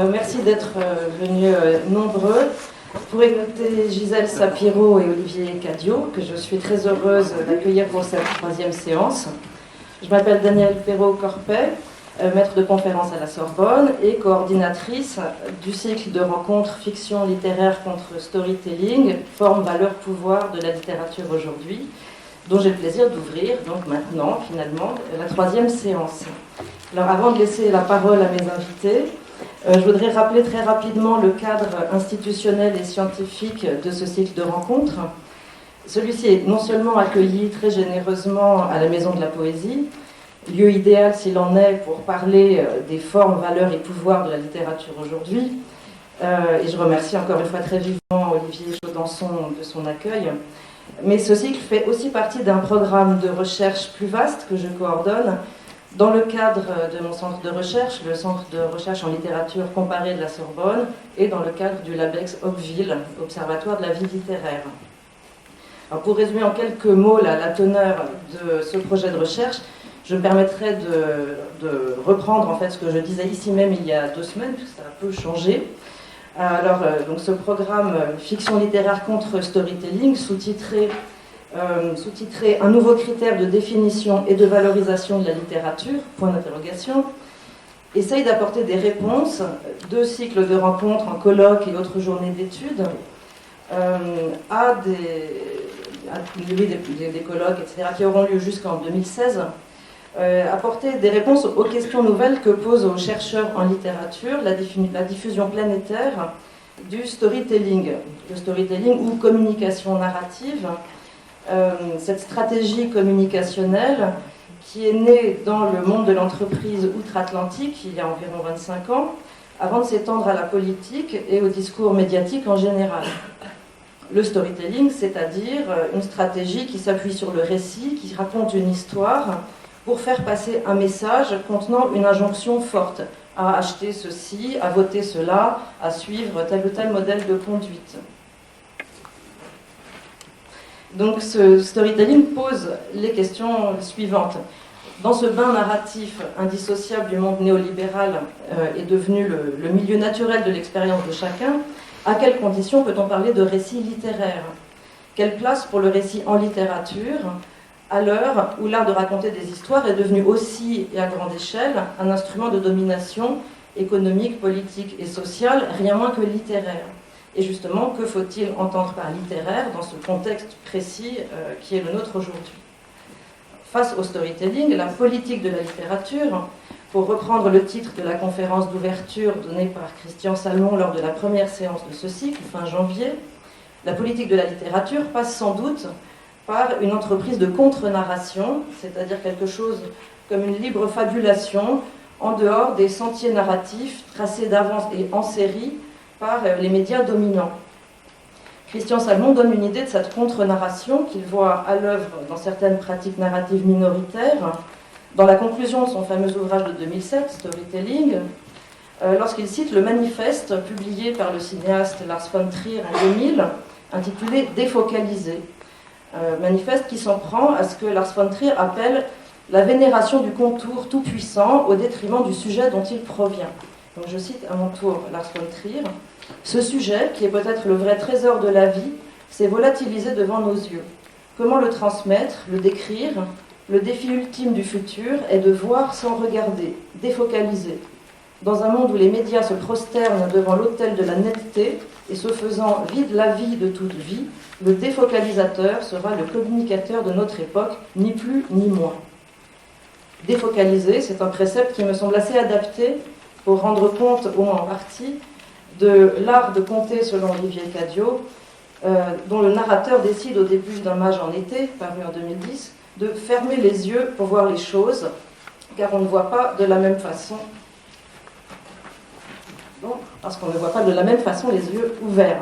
Merci d'être venus nombreux pour écouter Gisèle Sapiro et Olivier Cadiot, que je suis très heureuse d'accueillir pour cette troisième séance. Je m'appelle Danielle Perrault-Corpet, maître de conférence à la Sorbonne et coordinatrice du cycle de rencontres fiction littéraire contre storytelling, forme, valeur, pouvoir de la littérature aujourd'hui, dont j'ai le plaisir d'ouvrir, donc maintenant, finalement, la troisième séance. Alors, avant de laisser la parole à mes invités, je voudrais rappeler très rapidement le cadre institutionnel et scientifique de ce cycle de rencontres. Celui-ci est non seulement accueilli très généreusement à la Maison de la Poésie, lieu idéal s'il en est pour parler des formes, valeurs et pouvoirs de la littérature aujourd'hui, et je remercie encore une fois très vivement Olivier Chaudenson de son accueil. Mais ce cycle fait aussi partie d'un programme de recherche plus vaste que je coordonne dans le cadre de mon centre de recherche, le centre de recherche en littérature comparée de la Sorbonne, et dans le cadre du LABEX Ocqueville, Observatoire de la vie littéraire. Alors pour résumer en quelques mots la teneur de ce projet de recherche, je me permettrai de reprendre en fait ce que je disais ici même il y a 2 semaines, puisque ça a un peu changé. Alors, donc ce programme Fiction littéraire contre storytelling, sous-titré un nouveau critère de définition et de valorisation de la littérature, point d'interrogation, essaye d'apporter des réponses, 2 cycles de rencontres en colloques et autres journées d'études, à des colloques, etc., qui auront lieu jusqu'en 2016, apporter des réponses aux questions nouvelles que posent aux chercheurs en littérature la diffusion planétaire du storytelling. Le storytelling ou communication narrative, cette stratégie communicationnelle qui est née dans le monde de l'entreprise outre-Atlantique il y a environ 25 ans, avant de s'étendre à la politique et au discours médiatique en général. Le storytelling, c'est-à-dire une stratégie qui s'appuie sur le récit, qui raconte une histoire, pour faire passer un message contenant une injonction forte à acheter ceci, à voter cela, à suivre tel ou tel modèle de conduite. Donc ce storytelling pose les questions suivantes. Dans ce bain narratif indissociable du monde néolibéral est devenu le milieu naturel de l'expérience de chacun, à quelles conditions peut-on parler de récit littéraire ? Quelle place pour le récit en littérature ? À l'heure où l'art de raconter des histoires est devenu aussi, et à grande échelle, un instrument de domination économique, politique et sociale, rien moins que littéraire. Et justement, que faut-il entendre par littéraire dans ce contexte précis qui est le nôtre aujourd'hui ? Face au storytelling, la politique de la littérature, pour reprendre le titre de la conférence d'ouverture donnée par Christian Salmon lors de la première séance de ce cycle, fin janvier, la politique de la littérature passe sans doute par une entreprise de contre-narration, c'est-à-dire quelque chose comme une libre fabulation en dehors des sentiers narratifs tracés d'avance et en série par les médias dominants. Christian Salmon donne une idée de cette contre-narration qu'il voit à l'œuvre dans certaines pratiques narratives minoritaires, dans la conclusion de son fameux ouvrage de 2007, Storytelling, lorsqu'il cite le manifeste publié par le cinéaste Lars von Trier en 2000, intitulé « Défocaliser ». Manifeste qui s'en prend à ce que Lars von Trier appelle la vénération du contour tout-puissant au détriment du sujet dont il provient. Donc je cite à mon tour Lars von Trier. « Ce sujet, qui est peut-être le vrai trésor de la vie, s'est volatilisé devant nos yeux. Comment le transmettre, le décrire ? Le défi ultime du futur est de voir sans regarder, défocaliser. Dans un monde où les médias se prosternent devant l'autel de la netteté et se faisant vide la vie de toute vie, le défocalisateur sera le communicateur de notre époque, ni plus ni moins. » Défocaliser, c'est un précepte qui me semble assez adapté pour rendre compte, au moins en partie, de l'art de conter selon Olivier Cadiot, dont le narrateur décide au début d'un Mage en été, paru en 2010, de fermer les yeux pour voir les choses, car on ne voit pas de la même façon. Parce qu'on ne voit pas de la même façon les yeux ouverts.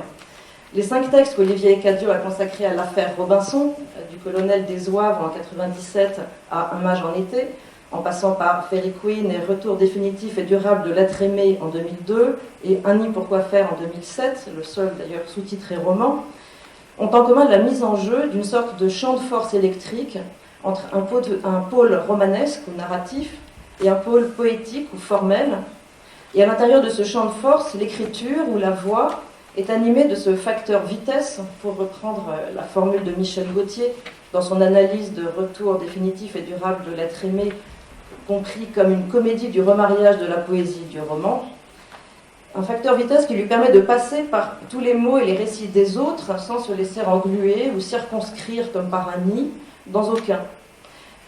Les 5 textes qu'Olivier Cadiot a consacrés à l'affaire Robinson, du colonel des Zouaves en 1997 à Un Mage en été, en passant par Fairy Queen et Retour définitif et durable de l'être aimé en 2002 et Un nid pour quoi faire en 2007, le seul d'ailleurs sous-titré roman, ont en commun la mise en jeu d'une sorte de champ de force électrique entre un pôle romanesque ou narratif et un pôle poétique ou formel, Et à l'intérieur de ce champ de force, l'écriture ou la voix est animée de ce facteur vitesse, pour reprendre la formule de Michel Gauthier dans son analyse de Retour définitif et durable de l'être aimé, compris comme une comédie du remariage de la poésie et du roman. Un facteur vitesse qui lui permet de passer par tous les mots et les récits des autres sans se laisser engluer ou circonscrire comme par un nid dans aucun.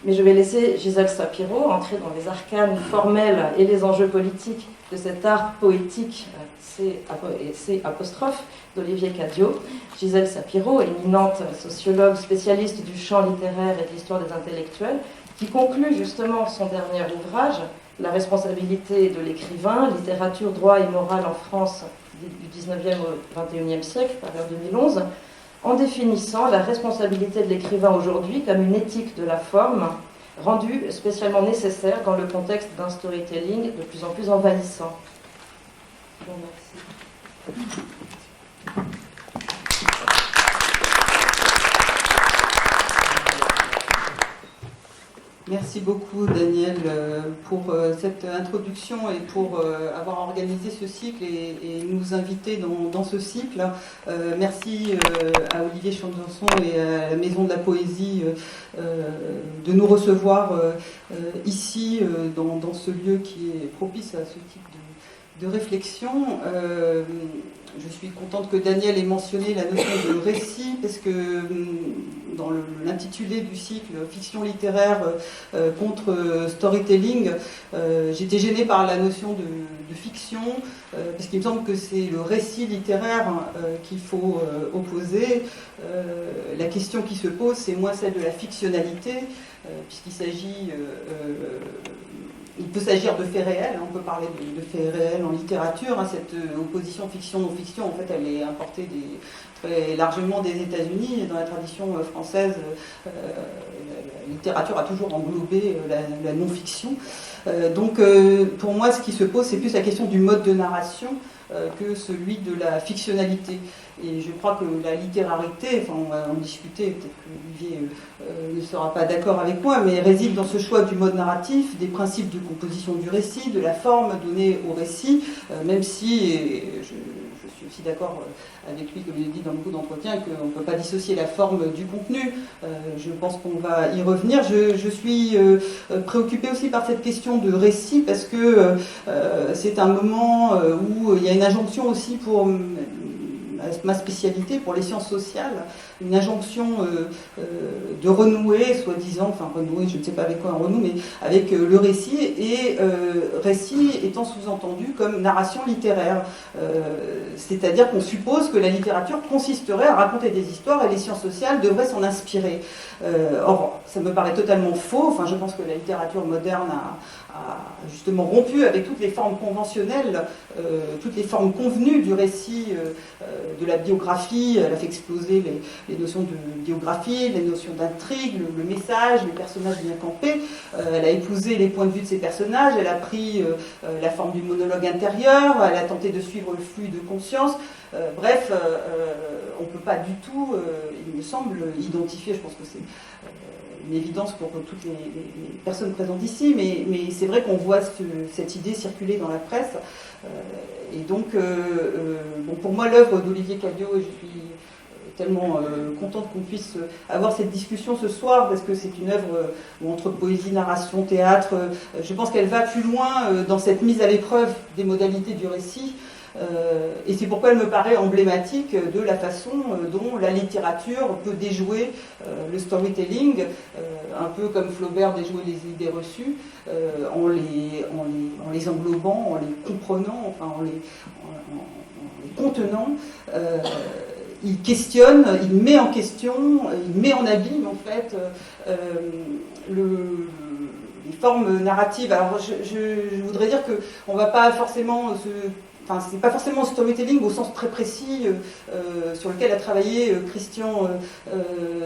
Mais je vais laisser Gisèle Sapiro entrer dans les arcanes formels et les enjeux politiques de cet art poétique C' d'Olivier Cadiot. Gisèle Sapiro, éminente sociologue spécialiste du champ littéraire et de l'histoire des intellectuels, qui conclut justement son dernier ouvrage, La responsabilité de l'écrivain, littérature, droit et morale en France du 19e au 21e siècle, paru en 2011, en définissant la responsabilité de l'écrivain aujourd'hui comme une éthique de la forme, rendue spécialement nécessaire dans le contexte d'un storytelling de plus en plus envahissant. Bon, merci. Merci beaucoup Daniel pour cette introduction et pour avoir organisé ce cycle et nous inviter dans ce cycle. Merci à Olivier Champsanson et à la Maison de la Poésie de nous recevoir ici dans ce lieu qui est propice à ce type de réflexion. Je suis contente que Daniel ait mentionné la notion de récit, parce que dans l'intitulé du cycle Fiction littéraire contre storytelling, j'étais gênée par la notion de fiction, parce qu'il me semble que c'est le récit littéraire qu'il faut opposer. La question qui se pose, c'est moins celle de la fictionnalité, puisqu'il s'agit... il peut s'agir de faits réels, on peut parler de faits réels en littérature. Cette opposition fiction-non-fiction, en fait, elle est importée très largement des États-Unis. Et dans la tradition française, la littérature a toujours englobé la non-fiction. Donc, pour moi, ce qui se pose, c'est plus la question du mode de narration que celui de la fictionnalité. Et je crois que la littérarité, enfin on va en discuter, peut-être que Olivier ne sera pas d'accord avec moi, mais réside dans ce choix du mode narratif, des principes de composition du récit, de la forme donnée au récit, même si, et je suis aussi d'accord avec lui, comme il dit dans beaucoup d'entretiens, qu'on ne peut pas dissocier la forme du contenu. Je pense qu'on va y revenir. Je suis préoccupée aussi par cette question de récit, parce que c'est un moment où il y a une injonction aussi pour ma spécialité, pour les sciences sociales, une injonction de renouer, soi-disant, enfin renouer, je ne sais pas avec quoi on renoue, mais avec le récit, et récit étant sous-entendu comme narration littéraire. C'est-à-dire qu'on suppose que la littérature consisterait à raconter des histoires et les sciences sociales devraient s'en inspirer. Or, ça me paraît totalement faux. Enfin, je pense que la littérature moderne a justement rompu avec toutes les formes conventionnelles, toutes les formes convenues du récit, de la biographie. Elle a fait exploser les notions de biographie, les notions d'intrigue, le message, les personnages bien campés. Elle a épousé les points de vue de ces personnages, elle a pris la forme du monologue intérieur, elle a tenté de suivre le flux de conscience. Bref, on ne peut pas du tout, il me semble, identifier, je pense que c'est une évidence pour toutes les personnes présentes ici, mais c'est vrai qu'on voit cette idée circuler dans la presse. Et donc, bon, pour moi, l'œuvre d'Olivier Cadiot, et je suis tellement contente qu'on puisse avoir cette discussion ce soir, parce que c'est une œuvre entre poésie, narration, théâtre, je pense qu'elle va plus loin dans cette mise à l'épreuve des modalités du récit. Et c'est pourquoi elle me paraît emblématique de la façon dont la littérature peut déjouer le storytelling, un peu comme Flaubert déjouait les idées reçues, en les englobant, en les comprenant, enfin en les contenant. Il questionne, il met en question, il met en abîme en fait les formes narratives. Alors je voudrais dire qu'on ne va pas forcément Enfin, c'est pas forcément le storytelling au sens très précis sur lequel a travaillé Christian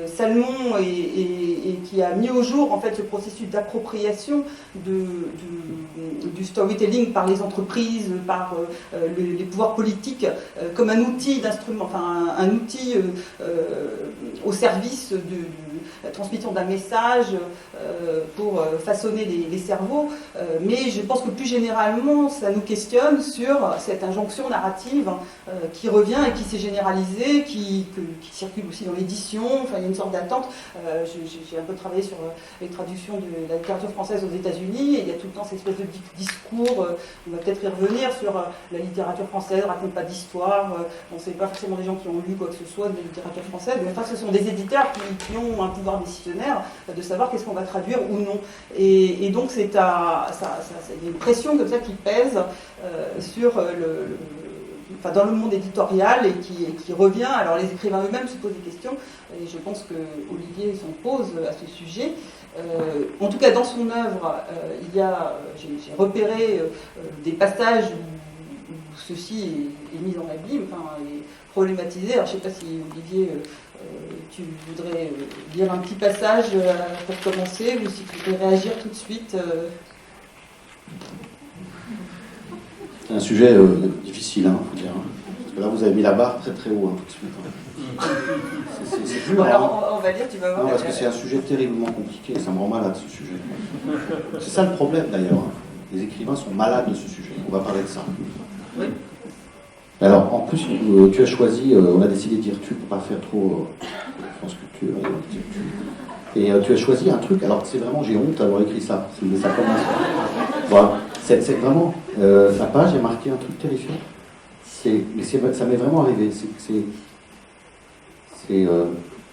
Salmon et qui a mis au jour en fait ce processus d'appropriation du storytelling par les entreprises, par les pouvoirs politiques comme un outil d'instrument, enfin un outil au service de la transmission d'un message pour façonner les cerveaux. Mais je pense que plus généralement, ça nous questionne sur cette injonction narrative qui revient et qui s'est généralisée, qui circule aussi dans l'édition. Enfin, il y a une sorte d'attente. J'ai un peu travaillé sur les traductions de la littérature française aux États-Unis, et il y a tout le temps cette espèce de discours, on va peut-être y revenir, sur la littérature française raconte pas d'histoire, on ne sait pas forcément des gens qui ont lu quoi que ce soit de la littérature française, mais enfin ce sont des éditeurs qui ont un pouvoir décisionnaire de savoir qu'est-ce qu'on va traduire ou non. Et donc c'est une pression comme ça qui pèse sur dans le monde éditorial et qui revient. Alors les écrivains eux-mêmes se posent des questions, et je pense que Olivier s'en pose à ce sujet. En tout cas, dans son œuvre, j'ai repéré des passages où ceci est mis dans la Bible, est problématisé. Alors je ne sais pas si Olivier, tu voudrais lire un petit passage pour commencer, ou si tu voudrais réagir tout de suite. C'est un sujet difficile, faut dire. Parce que là, vous avez mis la barre très très haut tout de suite. C'est dur. Alors, on va dire, tu vas voir. Non, parce que c'est un sujet terriblement compliqué, ça me rend malade ce sujet. C'est ça le problème d'ailleurs. Les écrivains sont malades de ce sujet. On va parler de ça. Oui. Alors, en plus, tu as choisi, on a décidé de dire tu pour pas faire trop France Culture. Et tu as choisi un truc, alors c'est vraiment, j'ai honte d'avoir écrit ça. Mais ça commence. Voilà. C'est vraiment, la page est marquée un truc terrifiant. Ça m'est vraiment arrivé. C'est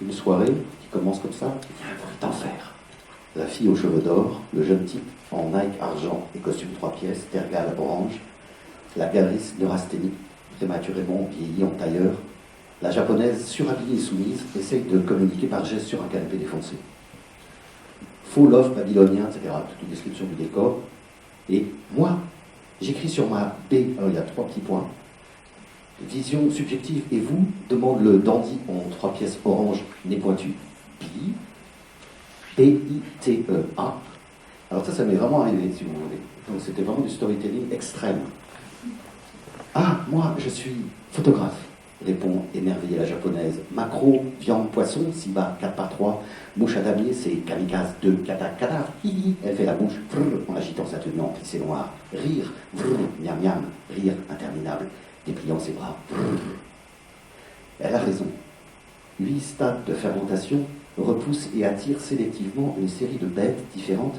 une soirée qui commence comme ça, un d'enfer. La fille aux cheveux d'or, le jeune type en Nike argent et costume 3 pièces, tergal orange, la galeriste neurasthénique, prématurément vieillie en tailleur, la japonaise surhabillée et soumise essaye de communiquer par geste sur un canapé défoncé. Faux love babylonien, etc. Toute une description du décor. Et moi, j'écris sur ma B, alors il y a 3 petits points. Vision subjective, et vous, demande le dandy en 3 pièces orange, nez pointu. P-I-T-E-A. Alors ça m'est vraiment arrivé, si vous voulez. Donc c'était vraiment du storytelling extrême. Ah, moi, je suis photographe, répond émerveillée la japonaise. Macro, viande, poisson, Siba 4x3, mouche à damier, c'est kamikaze 2, kata, kata, hihi. Elle fait la bouche, en agitant sa tenue en plissé noir. Rire, miam miam, rire interminable, dépliant ses bras. Elle a raison. 8 stades de fermentation repoussent et attirent sélectivement une série de bêtes différentes,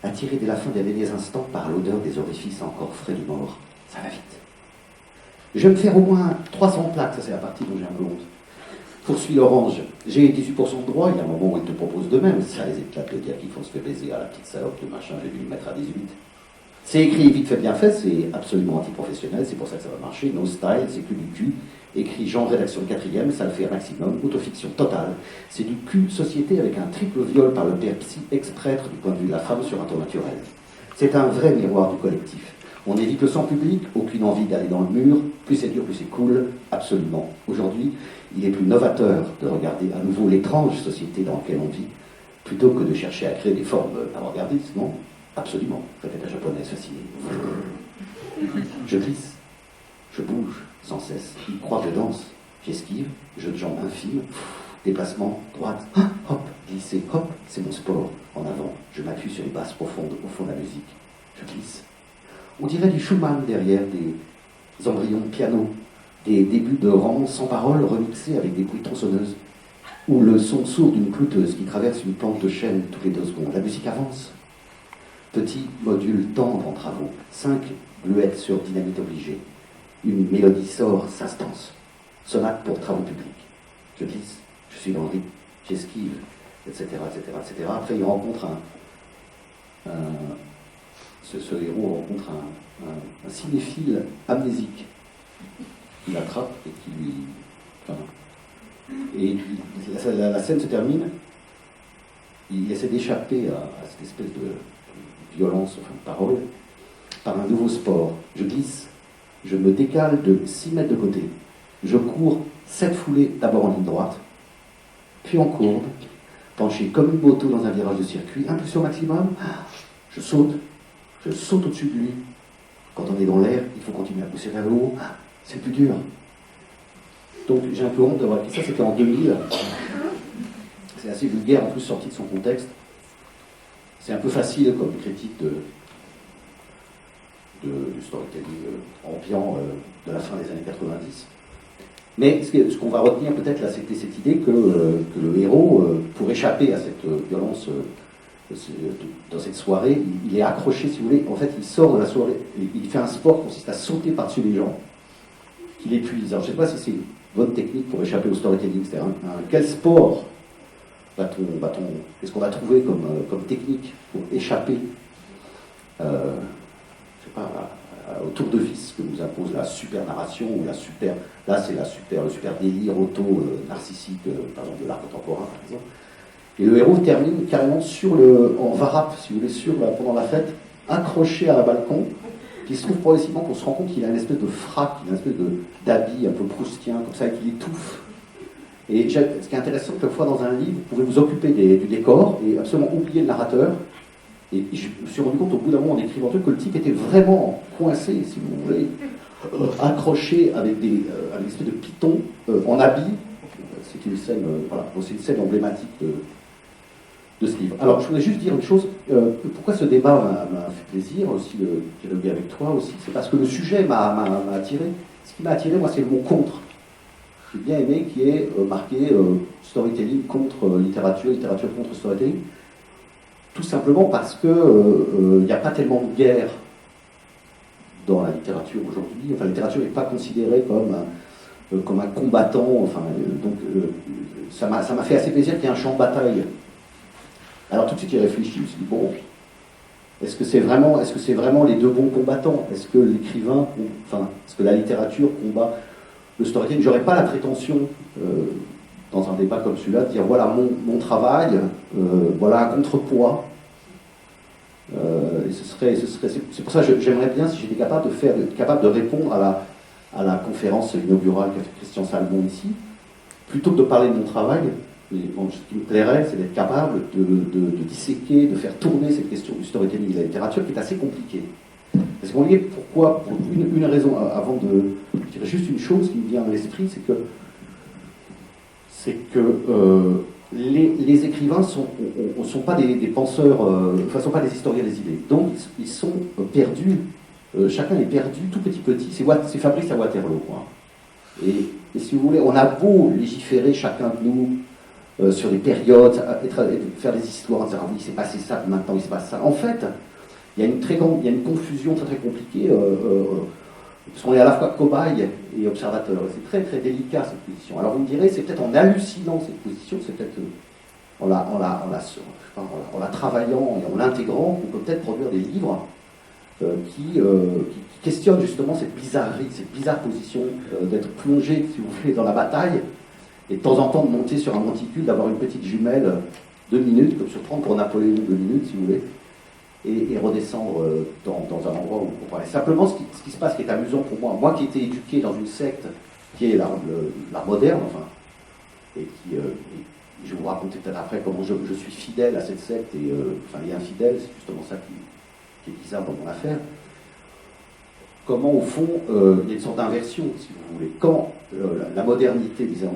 attirées dès la fin des derniers instants par l'odeur des orifices encore frais du mort. Ça va vite. Je vais me faire au moins 300 plaques, ça c'est la partie dont j'ai un peu honte. Poursuit l'orange. J'ai 18% de droit, il y a un moment où ils te proposent de même. Ça les éclate de dire qu'il faut se faire baiser à la petite salope de machin, j'ai dû lui mettre à 18. C'est écrit vite fait bien fait, c'est absolument antiprofessionnel, c'est pour ça que ça va marcher. No style, c'est que du cul. Écrit genre rédaction 4e, ça le fait un maximum. Autofiction totale. C'est du cul société avec un triple viol par le père psy ex-prêtre du point de vue de la femme sur un ton naturel. C'est un vrai miroir du collectif. On évite le sang public, aucune envie d'aller dans le mur, plus c'est dur, plus c'est cool, absolument. Aujourd'hui, il est plus novateur de regarder à nouveau l'étrange société dans laquelle on vit, plutôt que de chercher à créer des formes avant-gardistes, non? Absolument, répète la japonaise fascinée. Je glisse, je bouge sans cesse, il croit que je danse, j'esquive, jeu de jambes infime, déplacement, droite, hop, glisser, hop, c'est mon sport, en avant, je m'appuie sur les basses profondes au fond de la musique, je glisse. On dirait du Schumann derrière des embryons de piano, des débuts de rangs sans parole remixés avec des bruits tronçonneuses, ou le son sourd d'une clouteuse qui traverse une planche de chêne toutes les 2 secondes. La musique avance. Petit module tendre en travaux, 5 bluettes sur dynamite obligée. Une mélodie sort, s'instance. Sonate pour travaux publics. Je glisse, je suis dans le rythme, j'esquive, etc., etc., etc. Après, il rencontre ce héros rencontre un cinéphile amnésique. Il l'attrape et qui lui... la scène se termine, il essaie d'échapper à cette espèce de violence, de parole, par un nouveau sport. Je glisse, je me décale de 6 mètres de côté. Je cours 7 foulées, d'abord en ligne droite, puis en courbe, penché comme une moto dans un virage de circuit, impulsion maximum, je saute au-dessus de lui. Quand on est dans l'air, il faut continuer à pousser vers le haut, c'est plus dur. Donc j'ai un peu honte d'avoir écrit ça, c'était en 2000. c'est assez vulgaire, en plus sorti de son contexte. C'est un peu facile comme critique du storytelling ambiant de la fin des années 90. Mais ce qu'on va retenir peut-être là, c'était cette idée que le héros, pour échapper à cette violence dans cette soirée, il est accroché, si vous voulez. En fait, il sort de la soirée, il fait un sport qui consiste à sauter par-dessus les gens, qui l'épuise. Alors, je ne sais pas si c'est une bonne technique pour échapper au storytelling. C'est-à-dire, quel sport qu'est-ce qu'on va trouver comme technique pour échapper je sais pas, au tour de vis que nous impose la super narration ou là c'est le super délire auto-narcissique, par exemple de l'art contemporain par exemple. Et le héros termine carrément en varap, si vous voulez, pendant la fête, accroché à un balcon, qui se trouve progressivement qu'on se rend compte qu'il a une espèce de frac, une espèce d'habit un peu proustien, comme ça, et qu'il étouffe. Et ce qui est intéressant, quelquefois dans un livre, vous pouvez vous occuper du décor et absolument oublier le narrateur. Et je me suis rendu compte au bout d'un moment en écrivant truc que le type était vraiment coincé, si vous voulez, accroché avec une espèce de python en habit. C'est une scène, c'est une scène emblématique de ce livre. Alors, je voulais juste dire une chose. Pourquoi ce débat m'a fait plaisir aussi de dialoguer avec toi aussi, c'est parce que le sujet m'a attiré. Ce qui m'a attiré, moi, c'est le mot contre. J'ai bien aimé qui est marqué storytelling contre littérature, littérature contre storytelling. Tout simplement parce que il n'y a pas tellement de guerre dans la littérature aujourd'hui. Enfin, la littérature n'est pas considérée comme un combattant. Enfin, donc, ça m'a fait assez plaisir qu'il y ait un champ de bataille. Alors tout de suite, j'ai réfléchi. Je me suis dit, bon, est-ce que c'est vraiment les deux bons combattants? Est-ce que l'écrivain, est-ce que la littérature combat le storytelling? J'aurais pas la prétention, dans un débat comme celui-là, de dire voilà mon travail, voilà un contrepoids. Et c'est pour ça que j'aimerais bien, si j'étais capable de répondre à la conférence inaugurale qu'a fait Christian Salmon ici, plutôt que de parler de mon travail. Ce qui me plairait, c'est d'être capable de disséquer, de faire tourner cette question du storytelling et de la littérature, qui est assez compliquée. Parce qu'on y est, pourquoi? Pour une raison, avant de... Je dirais juste une chose qui me vient à l'esprit, c'est que les écrivains ne sont pas des penseurs, sont pas des historiens des idées. Donc, ils sont perdus, chacun est perdu tout petit. C'est Fabrice à Waterloo, quoi. Et si vous voulez, on a beau légiférer chacun de nous sur des périodes, faire des histoires, en disant ah oui, il s'est passé ça, maintenant il se passe ça. En fait, il y a une confusion très compliquée, parce qu'on est à la fois cobaye et observateur. C'est très très délicat cette position. Alors vous me direz, c'est peut-être en hallucinant cette position, c'est peut-être en la travaillant et en l'intégrant qu'on peut peut-être produire des livres qui questionnent justement cette bizarrerie, cette bizarre position d'être plongé, si vous voulez, dans la bataille, et de temps en temps de monter sur un monticule, d'avoir une petite jumelle 2 minutes, comme sur 30 pour Napoléon, 2 minutes, si vous voulez, et redescendre dans un endroit où vous comprenez. Simplement, ce qui se passe, qui est amusant pour moi qui étais éduqué dans une secte qui est l'art moderne, et qui, je vais vous raconter peut-être après comment je suis fidèle à cette secte, et infidèle, c'est justement ça qui est bizarre dans mon affaire. Comment, au fond, il y a une sorte d'inversion, si vous voulez. Quand la modernité, disons,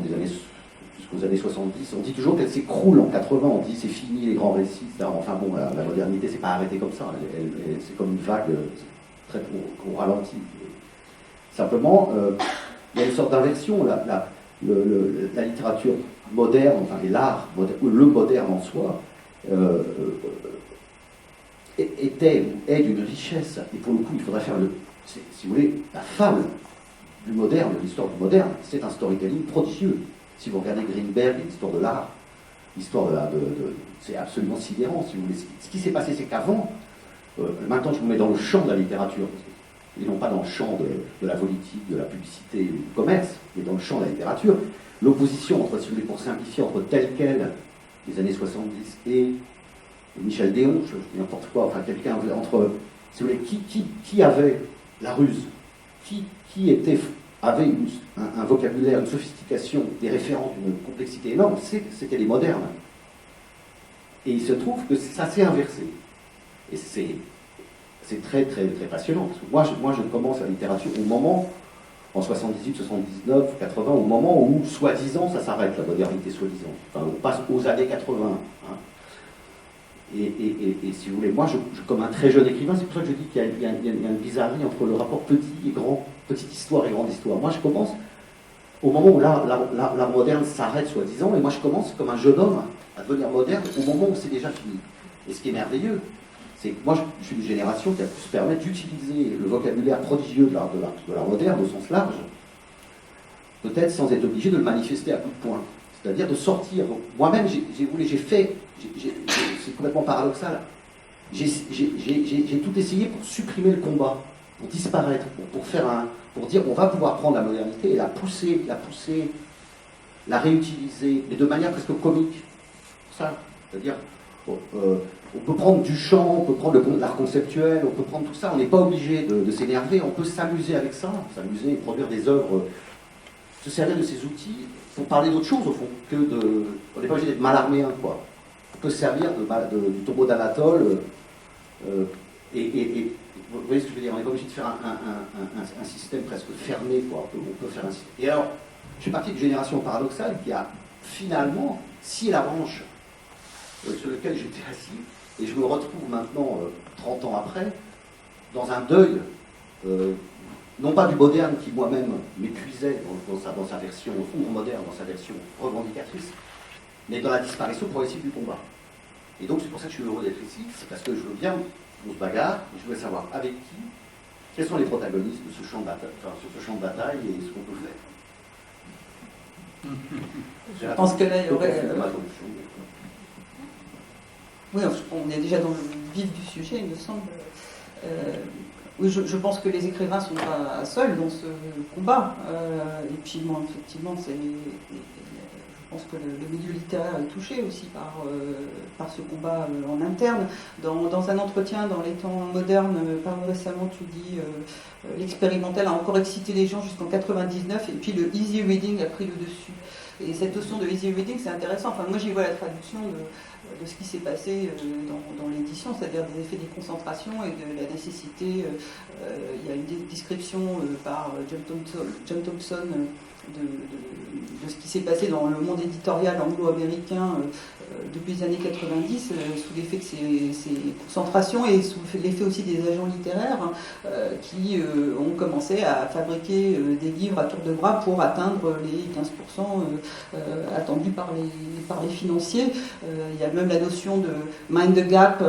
jusqu'aux années 70, on dit toujours qu'elle s'écroule en 80, on dit c'est fini les grands récits, etc. Enfin bon, la modernité, c'est pas arrêté comme ça, c'est comme une vague très qu'on ralentit. Simplement, il y a une sorte d'inversion, la littérature moderne, et l'art, le moderne en soi, est d'une richesse, et pour le coup, il faudrait faire si vous voulez, la fable du moderne, l'histoire du moderne, c'est un storytelling prodigieux. Si vous regardez Greenberg et l'histoire de l'art, l'histoire c'est absolument sidérant, si vous voulez. Ce qui s'est passé, c'est qu'avant, maintenant je vous mets dans le champ de la littérature, et non pas dans le champ de la politique, de la publicité, du commerce, mais dans le champ de la littérature, l'opposition entre, si vous voulez, pour simplifier, entre tel quel des années 70 et Michel Déon, je dis n'importe quoi, enfin quelqu'un entre, si vous voulez, qui avait la ruse, qui avait un vocabulaire, une sophistication, des références d'une complexité énorme, c'était les modernes. Et il se trouve que ça s'est inversé. Et c'est très, très, très passionnant. Parce que moi, je commence la littérature au moment en 78, 79, 80, au moment où, soi-disant, ça s'arrête, la modernité soi-disant. Enfin, on passe aux années 80. Hein. Et si vous voulez, moi, comme un très jeune écrivain, c'est pour ça que je dis qu'il y a une bizarrerie entre le rapport petit et grand, petite histoire et grande histoire. Moi, je commence au moment où l'art moderne s'arrête, soi-disant, et moi, je commence comme un jeune homme à devenir moderne au moment où c'est déjà fini. Et ce qui est merveilleux, c'est que moi, je suis une génération qui a pu se permettre d'utiliser le vocabulaire prodigieux de l'art moderne au sens large, peut-être sans être obligé de le manifester à coups de poing. C'est-à-dire de sortir. Moi-même, j'ai fait, c'est complètement paradoxal, j'ai tout essayé pour supprimer le combat, pour disparaître, pour dire on va pouvoir prendre la modernité et la pousser, la réutiliser, mais de manière presque comique. Ça, c'est-à-dire, on peut prendre Duchamp, on peut prendre l'art conceptuel, on peut prendre tout ça, on n'est pas obligé de s'énerver, on peut s'amuser avec ça, s'amuser et produire des œuvres, se servir de ces outils pour parler d'autre chose au fond, on n'est pas obligé d'être malarméen, quoi. On peut se servir du tombeau d'Anatole, et vous voyez ce que je veux dire, on n'est pas obligé de faire un système presque fermé, quoi. On peut faire un système. Et alors, je suis parti d'une génération paradoxale qui a finalement scié la branche sur laquelle j'étais assis, et je me retrouve maintenant, 30 ans après, dans un deuil, non pas du moderne qui moi-même m'épuisait dans sa version, au fond moderne, dans sa version revendicatrice, mais dans la disparition progressive du combat. Et donc c'est pour ça que je suis heureux d'être ici, c'est parce que je veux bien, on se bagarre, et je voulais savoir avec qui, quels sont les protagonistes de ce champ de bataille, et ce qu'on peut faire. Je pense que là, il y aurait... Oui, on est déjà dans le vif du sujet, il me semble. Oui, je pense que les écrivains ne sont pas seuls dans ce combat. Et puis, moi, effectivement, je pense que le milieu littéraire est touché aussi par ce combat en interne. Dans un entretien dans les temps modernes, paru récemment, tu dis l'expérimental a encore excité les gens jusqu'en 99, et puis le easy reading a pris le dessus. Et cette notion de easy reading, c'est intéressant. Enfin, moi, j'y vois la traduction de ce qui s'est passé dans l'édition, c'est-à-dire des effets des concentrations et de la nécessité. Il y a une description par John Thompson de ce qui s'est passé dans le monde éditorial anglo-américain depuis les années 90, sous l'effet de ces concentrations et sous l'effet aussi des agents littéraires qui ont commencé à fabriquer des livres à tour de bras pour atteindre les 15% attendus par les financiers. Il y a même la notion de mind the gap,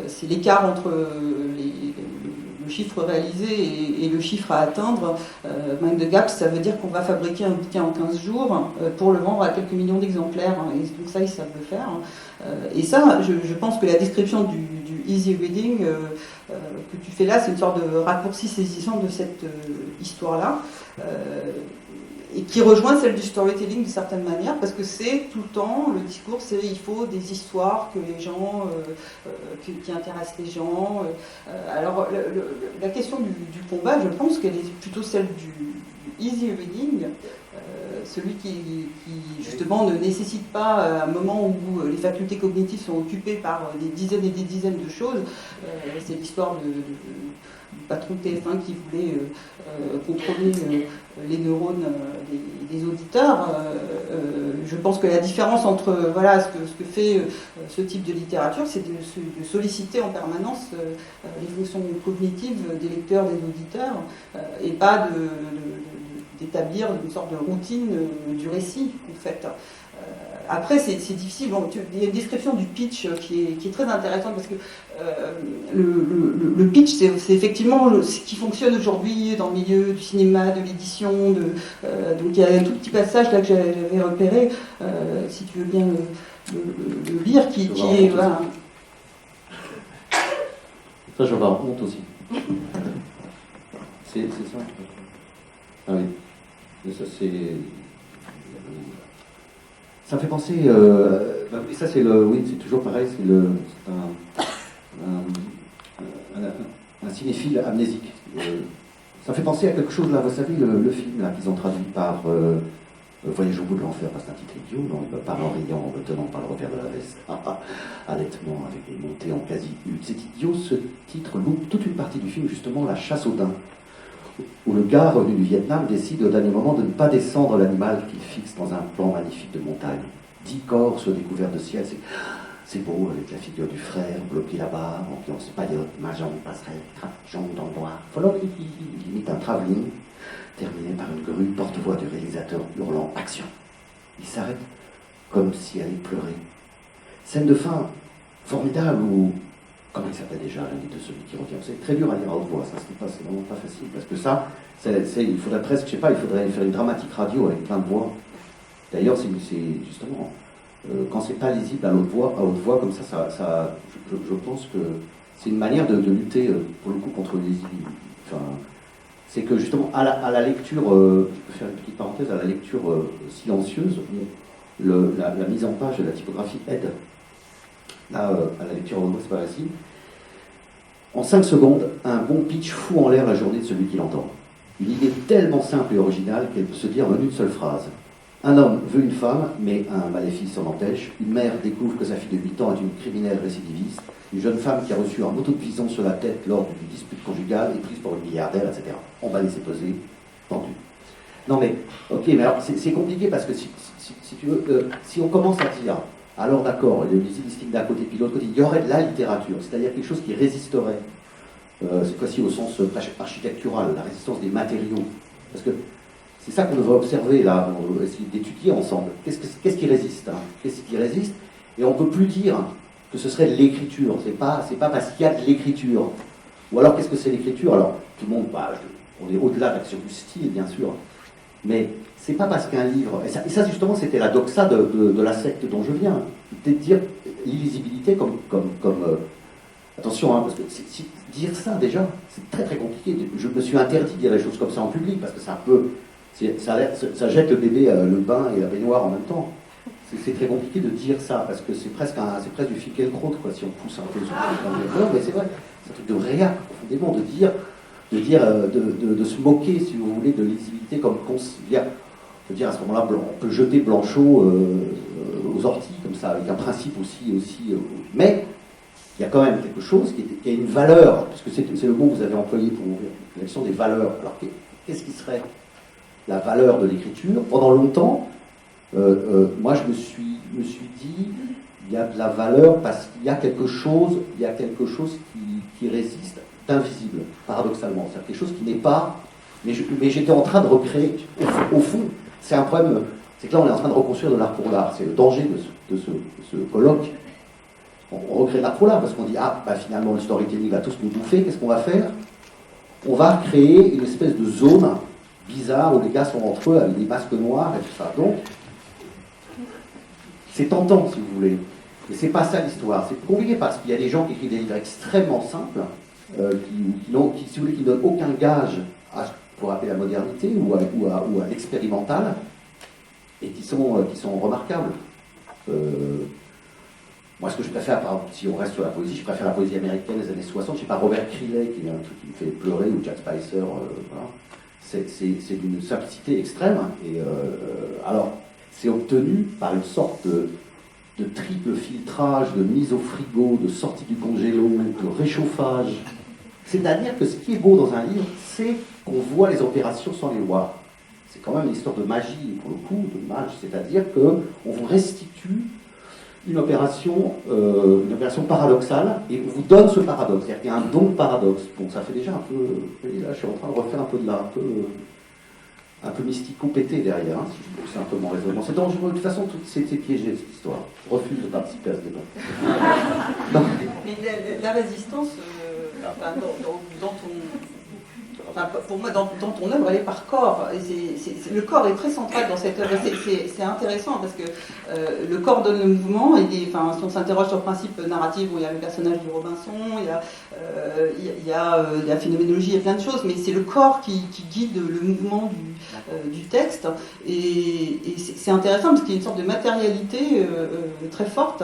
c'est l'écart entre le chiffre réalisé et le chiffre à atteindre. Mind the gap, ça veut dire qu'on va fabriquer un bouquin en 15 jours pour le vendre à quelques millions d'exemplaires. Et donc ça, ils savent le faire. Et ça, je pense que la description du easy reading que tu fais là, c'est une sorte de raccourci saisissant de cette histoire-là. Et qui rejoint celle du storytelling d'une certaine manière, parce que c'est tout le temps, le discours, c'est il faut des histoires que les gens, qui intéressent les gens. Alors la question du combat, je pense qu'elle est plutôt celle du easy reading, celui qui justement ne nécessite pas un moment où les facultés cognitives sont occupées par des dizaines et des dizaines de choses. C'est l'histoire du patron de TF1 qui voulait contrôler les neurones des auditeurs. Je pense que la différence entre ce que fait ce type de littérature, c'est de solliciter en permanence les fonctions cognitives des lecteurs, des auditeurs, et pas d'établir une sorte de routine du récit, en fait. Après, c'est difficile. Bon, il y a une description du pitch qui est très intéressante parce que le pitch, c'est effectivement ce qui fonctionne aujourd'hui dans le milieu du cinéma, de l'édition. Donc il y a un tout petit passage là que j'avais repéré, si tu veux bien le lire, qui est... Voilà. Ça, je vais avoir honte aussi. C'est ça. Ah oui. Mais ça, c'est... Ça me fait penser, et ça c'est oui, c'est toujours pareil, c'est un cinéphile amnésique. Ça me fait penser à quelque chose là, vous savez, le film là qu'ils ont traduit par Voyage au bout de l'enfer, parce que c'est un titre idiot, par en riant, en tenant par le revers de la veste, allaitement, avec des montées en quasi-hutte. C'est idiot, ce titre loupe toute une partie du film, justement, la chasse aux daims. où le gars revenu du Vietnam décide au dernier moment de ne pas descendre l'animal qu'il fixe dans un plan magnifique de montagne. 10 corps sur découvert de ciel, c'est beau avec la figure du frère bloqué là-bas, on ne sait pas dire ma jambe passerait, jambe dans le noir. Voilà, il limite un travelling terminé par une grue porte-voix du réalisateur hurlant action. Il s'arrête comme si elle allait pleurer. Scène de fin formidable où, comment il s'appelle déjà l'un de celui qui revient, c'est très dur à lire à haute voix, ça c'est vraiment pas facile, parce que ça, il faudrait presque, je sais pas, il faudrait faire une dramatique radio avec plein de voix. D'ailleurs, c'est justement, quand c'est pas lisible à haute voix comme ça, je pense que c'est une manière de lutter pour le coup contre l'illisibilité. Enfin, c'est que justement, à la lecture, je peux faire une petite parenthèse, à la lecture silencieuse, la mise en page de la typographie aide. Là, à la lecture en c'est pas facile. En 5 secondes, un bon pitch fout en l'air la journée de celui qui l'entend. Une idée tellement simple et originale qu'elle peut se dire en une seule phrase. Un homme veut une femme, mais un maléfice s'en empêche. Une mère découvre que sa fille de 8 ans est une criminelle récidiviste. Une jeune femme qui a reçu un moto de vison sur la tête lors d'une dispute conjugale est prise pour une milliardaire, etc. Emballé, c'est pesé, tendu. Non mais, ok, mais alors c'est compliqué parce que si tu veux, si on commence à dire, alors d'accord, il y a des stylistiques d'un côté puis de l'autre côté, il y aurait de la littérature, c'est-à-dire quelque chose qui résisterait, cette fois-ci au sens architectural, la résistance des matériaux. Parce que c'est ça qu'on devrait observer là, on va essayer d'étudier ensemble. Qu'est-ce qui résiste hein? Qu'est-ce qui résiste? Et on ne peut plus dire que ce serait de l'écriture, c'est pas parce qu'il y a de l'écriture. Ou alors qu'est-ce que c'est l'écriture? Alors tout le monde, on est au-delà de l'action du style, bien sûr. Mais c'est pas parce qu'un livre... Et ça justement, c'était la doxa de la secte dont je viens. C'était de dire l'illisibilité comme attention, hein, parce que dire ça, déjà, c'est très très compliqué. Je me suis interdit de dire les choses comme ça en public, parce que ça peut... Ça jette le bébé, le bain et la baignoire en même temps. C'est très compliqué de dire ça, parce que c'est presque du fiquet le crotte, quoi, si on pousse un peu sur le mais c'est vrai, c'est un truc de réac, profondément, de se moquer, si vous voulez, de l'illisibilité comme on peut dire à ce moment-là, on peut jeter Blanchot aux orties, comme ça, avec un principe aussi mais il y a quand même quelque chose qui a une valeur, puisque c'est le mot que vous avez employé pour ouvrir l'élection des valeurs. Alors qu'est-ce qui serait la valeur de l'écriture? Pendant longtemps, moi je me suis dit, il y a de la valeur parce qu'il y a quelque chose qui résiste, d'invisible, paradoxalement. C'est quelque chose qui n'est pas... Mais j'étais en train de recréer, au fond, c'est un problème, c'est que là on est en train de reconstruire de l'art pour l'art, c'est le danger de ce colloque. On recrée de l'art pour l'art parce qu'on dit, finalement le storytelling va tous nous bouffer, qu'est-ce qu'on va faire? On va créer une espèce de zone bizarre où les gars sont entre eux avec des masques noirs et tout ça. Donc, c'est tentant, si vous voulez. Mais c'est pas ça l'histoire. C'est compliqué parce qu'il y a des gens qui écrivent des livres extrêmement simples, qui si vous voulez, qui donnent aucun gage pour appeler la modernité ou à l'expérimental, et qui sont remarquables. Moi, ce que je préfère, si on reste sur la poésie, je préfère la poésie américaine des années 60. Je sais pas, Robert Crillet, qui est un truc qui me fait pleurer, ou Jack Spicer, voilà. C'est d'une simplicité extrême. Et alors, c'est obtenu par une sorte de triple filtrage, de mise au frigo, de sortie du congélo, de réchauffage. C'est-à-dire que ce qui est beau dans un livre, c'est qu'on voit les opérations sans les voir. C'est quand même une histoire de magie, pour le coup, de mage. C'est-à-dire qu'on vous restitue une opération paradoxale et on vous donne ce paradoxe. C'est-à-dire qu'il y a un don de paradoxe. Bon, ça fait déjà un peu... Là, je suis en train de refaire un peu de là, un peu mystico-pété derrière, hein, si je pousse un peu mon raisonnement. C'est dangereux. De toute façon, c'est piégé, cette histoire. Je refuse de participer à ce débat. Mais la résistance, pour moi, dans ton œuvre, elle est par corps. Le corps est très central dans cette œuvre. C'est intéressant parce que le corps donne le mouvement. Si on s'interroge sur le principe narratif, où il y a le personnage de Robinson, il y a la phénoménologie, il y a plein de choses, mais c'est le corps qui guide le mouvement du texte. Et c'est intéressant parce qu'il y a une sorte de matérialité très forte.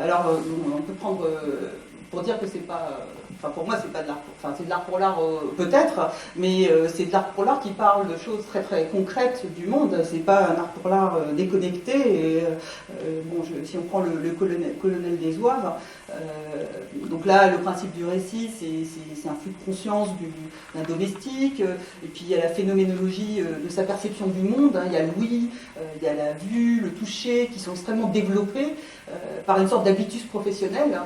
Alors, on peut prendre... pour dire que c'est pas enfin pour moi c'est pas de l'art, enfin c'est de l'art pour l'art peut-être, mais c'est de l'art pour l'art qui parle de choses très très concrètes du monde. C'est pas un art pour l'art déconnecté. Et, bon, si on prend le colonel des Zouaves, donc là le principe du récit c'est un flux de conscience d'un domestique, et puis il y a la phénoménologie de sa perception du monde, hein. Il y a l'ouïe, il y a la vue, le toucher qui sont extrêmement développés par une sorte d'habitus professionnel,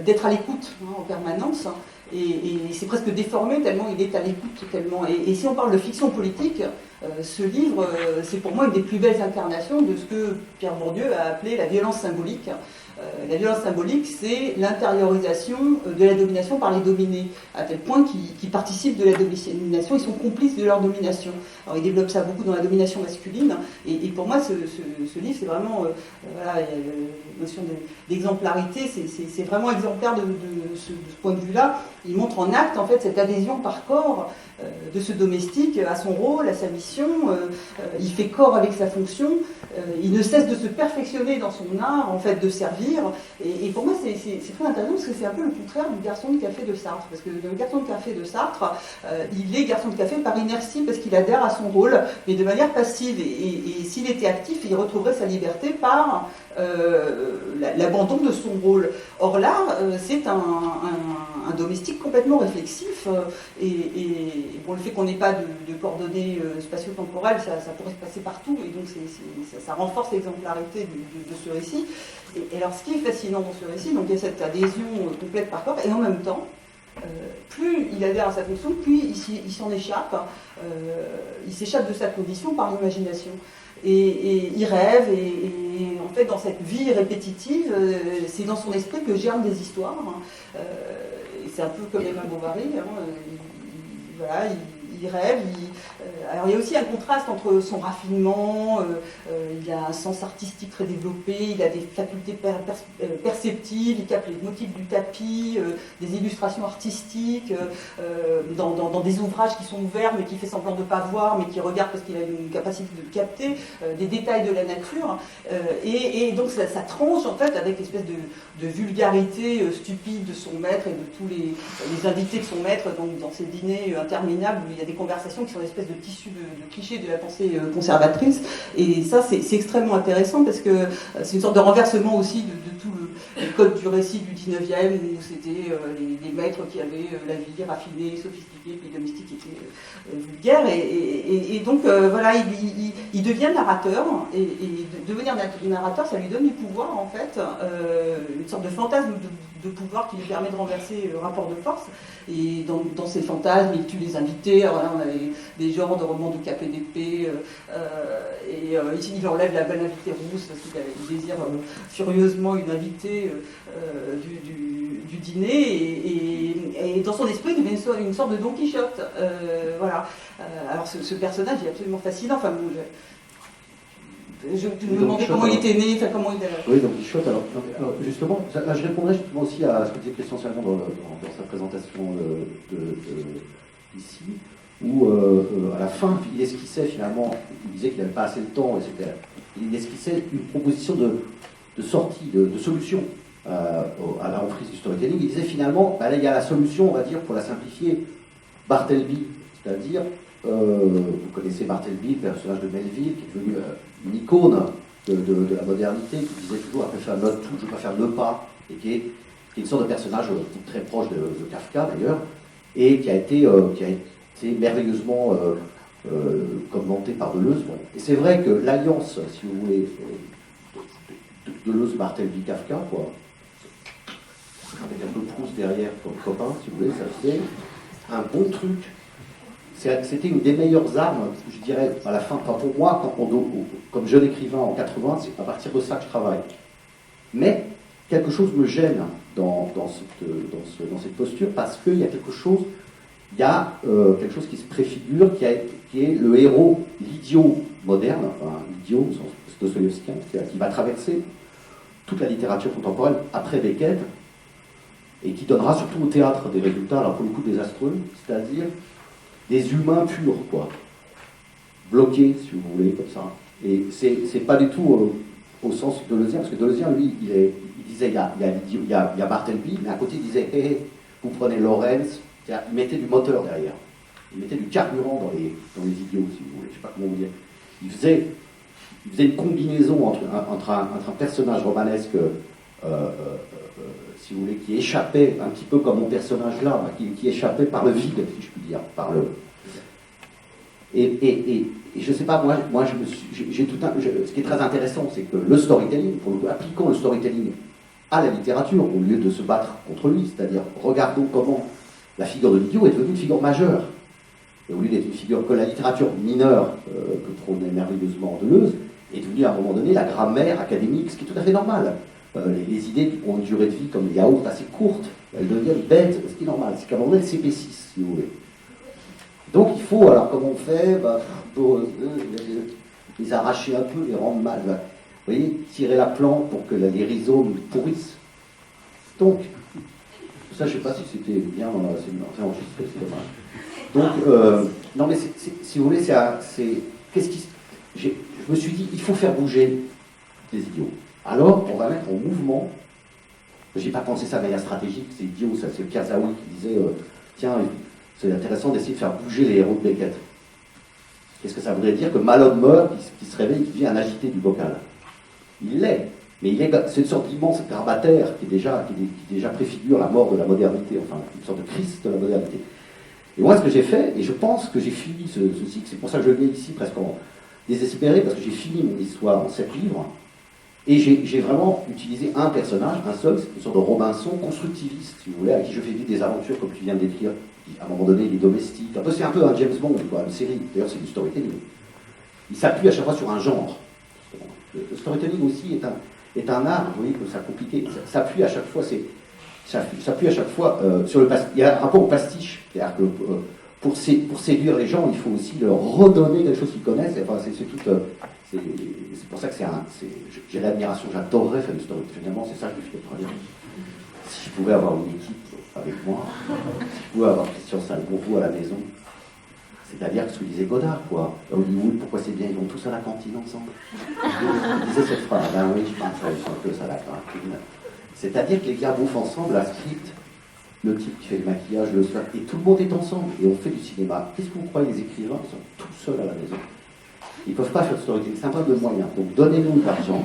d'être à l'écoute, hein, en permanence, et c'est presque déformé tellement il est à l'écoute, tellement. Et si on parle de fiction politique, ce livre, c'est pour moi une des plus belles incarnations de ce que Pierre Bourdieu a appelé la violence symbolique. La violence symbolique, c'est l'intériorisation de la domination par les dominés, à tel point qu'ils participent de la domination, ils sont complices de leur domination. Alors il développe ça beaucoup dans la domination masculine, et pour moi ce livre, c'est vraiment, voilà, il y a la notion d'exemplarité, c'est vraiment exemplaire de ce point de vue-là. Il montre en acte en fait cette adhésion par corps de ce domestique à son rôle, à sa mission, il fait corps avec sa fonction, il ne cesse de se perfectionner dans son art, en fait, de servir, et pour moi c'est très intéressant parce que c'est un peu le contraire du garçon de café de Sartre, parce que le garçon de café de Sartre, il est garçon de café par inertie parce qu'il adhère à son rôle, mais de manière passive, et s'il était actif, il retrouverait sa liberté par l'abandon de son rôle. Or là, c'est un domestique complètement réflexif, et bon, le fait qu'on n'ait pas de coordonnées spatio-temporelles, ça pourrait se passer partout, et donc ça renforce l'exemplarité de ce récit. Et alors, ce qui est fascinant dans ce récit, donc il y a cette adhésion complète par corps, et en même temps, plus il adhère à sa fonction, plus il s'en échappe, il s'échappe de sa condition par l'imagination. Et il rêve, et en fait, dans cette vie répétitive, c'est dans son esprit que germent des histoires. Et c'est un peu comme Emma Bovary, hein, voilà, il rêve. Alors il y a aussi un contraste entre son raffinement, il a un sens artistique très développé, il a des facultés perceptives, il capte les motifs du tapis, des illustrations artistiques, dans des ouvrages qui sont ouverts mais qui fait semblant de ne pas voir, mais qui regarde parce qu'il a une capacité de capter des détails de la nature, et donc ça tranche en fait avec l'espèce de vulgarité stupide de son maître et de tous les invités de son maître, donc dans ces dîners interminables où il y a des conversations qui sont une espèce de tissu de clichés de la pensée conservatrice, et ça c'est extrêmement intéressant parce que c'est une sorte de renversement aussi de tout le code du récit du 19e où c'était les maîtres qui avaient la vie raffinée, sophistiquée, puis les domestiques qui étaient vulgaires, et donc voilà, il devient narrateur, et devenir narrateur, ça lui donne du pouvoir en fait, une sorte de fantasme de pouvoir qui lui permet de renverser le rapport de force, et dans ces fantasmes il tue les invités. Alors là, on a des genres de romans de KPDP, et ici il enlève la belle invitée rousse parce qu'il désire furieusement une invitée du dîner, et dans son esprit il devient une sorte de Don Quichotte, voilà. Alors ce personnage est absolument fascinant. Enfin, je me demandais comment il était né, enfin comment il a... Oui, donc Quichotte, alors justement, là je répondrai justement aussi à ce que disait Christian Salmon dans sa présentation ici, où à la fin, il esquissait finalement, il disait qu'il n'avait pas assez de temps, et il esquissait une proposition de sortie, de solution à la reprise du storytelling. Il disait finalement, là il y a la solution, on va dire, pour la simplifier, Bartleby, c'est-à-dire, vous connaissez Bartleby, le personnage de Melville, qui est devenu une icône de la modernité, qui disait toujours, après faire le tout, je préfère le pas, et qui est une sorte de personnage très proche de Kafka d'ailleurs, et qui a été merveilleusement commenté par Deleuze. Bon. Et c'est vrai que l'alliance, si vous voulez, Deleuze, Barthelby, Kafka, quoi, avec un peu Proust derrière comme copain, si vous voulez, ça fait un bon truc. C'était une des meilleures armes, je dirais, à la fin. Enfin, pour moi, comme jeune écrivain en 80, c'est à partir de ça que je travaille. Mais quelque chose me gêne dans cette posture, parce qu'il y a quelque chose, quelque chose qui se préfigure, qui est le héros, l'idiot moderne, enfin l'idiot au sens dostoïevskien, qui va traverser toute la littérature contemporaine après Beckett, et qui donnera surtout au théâtre des résultats, alors pour le coup désastreux, c'est-à-dire des humains purs, quoi, bloqués, si vous voulez, comme ça. Et c'est pas du tout au sens deleuzien, parce que Deleuzien, lui, il disait, il y a Bartleby, mais à côté, il disait, hé, Vous prenez Lorenz, il mettait du moteur derrière. Il mettait du carburant dans les idiots, si vous voulez. Je ne sais pas comment vous dire. Il faisait une combinaison entre un personnage romanesque, si vous voulez, qui échappait un petit peu comme mon personnage là, qui échappait par le vide, si je puis dire, par le... Et je ne sais pas, moi j'ai tout un... ce qui est très intéressant, c'est que le storytelling, appliquons le storytelling à la littérature, au lieu de se battre contre lui, c'est-à-dire regardons comment la figure de l'idiot est devenue une figure majeure. Et au lieu d'être une figure que la littérature mineure, que prônait merveilleusement Deleuze, est devenue à un moment donné la grammaire académique, ce qui est tout à fait normal. Les idées qui ont une durée de vie comme les yaourts assez courte, elles deviennent bêtes, ce qui est normal, c'est qu'à un moment donné, elles s'épaississent, si vous voulez. Donc il faut, alors comment on fait pour les arracher un peu, les rendre mal. Vous voyez, tirer la plante pour que les rhizomes pourrissent. Donc, ça je ne sais pas si c'était bien dans la... C'est enregistré, c'est dommage. Donc, non mais si vous voulez, qu'est-ce qui... Je me suis dit, il faut faire bouger les idiots. Alors, on va mettre en mouvement, je n'ai pas pensé ça de manière stratégique, c'est idiot, ça, c'est Piazzaoui qui disait, tiens, c'est intéressant d'essayer de faire bouger les héros de Beckett. Qu'est-ce que ça voudrait dire que Malone meurt, qui se réveille, qui devient un agité du bocal? Il l'est, mais c'est une sorte d'immense grabataire qui déjà préfigure la mort de la modernité, enfin, une sorte de Christ de la modernité. Et moi, ce que j'ai fait, et je pense que j'ai fini ce cycle, c'est pour ça que je le mets ici presque en désespéré, parce que j'ai fini mon histoire en 7 livres, et j'ai vraiment utilisé un personnage, un seul, c'est une sorte de Robinson constructiviste, si vous voulez, avec qui je fais vivre des aventures comme tu viens de décrire. À un moment donné, il est domestique. C'est un peu un James Bond, quoi, une série. D'ailleurs, c'est du storytelling. Il s'appuie à chaque fois sur un genre. Le storytelling aussi est un art, vous voyez que c'est compliqué. Ça s'appuie à chaque fois, sur le pastiche. Il y a un rapport au pastiche. C'est-à-dire que pour séduire les gens, il faut aussi leur redonner quelque chose qu'ils connaissent. Enfin, c'est pour ça que j'ai l'admiration, j'adorerais faire du storytelling. Finalement, c'est ça que je fais très bien. Si je pouvais avoir une équipe avec moi, si je pouvais avoir Christian Salgourou à la maison, c'est-à-dire ce que disait Godard, quoi. À Hollywood, pourquoi c'est bien, ils vont tous à la cantine ensemble. Il disait cette phrase, ben oui, je pense qu'ils sont tous à la cantine. C'est-à-dire que les gars bouffent ensemble, la script, le type qui fait le maquillage, le soir, et tout le monde est ensemble, et on fait du cinéma. Qu'est-ce que vous croyez, les écrivains, ils sont tout seuls à la maison. Ils ne peuvent pas faire de storytelling, c'est un problème de moyens. Donc donnez-nous de l'argent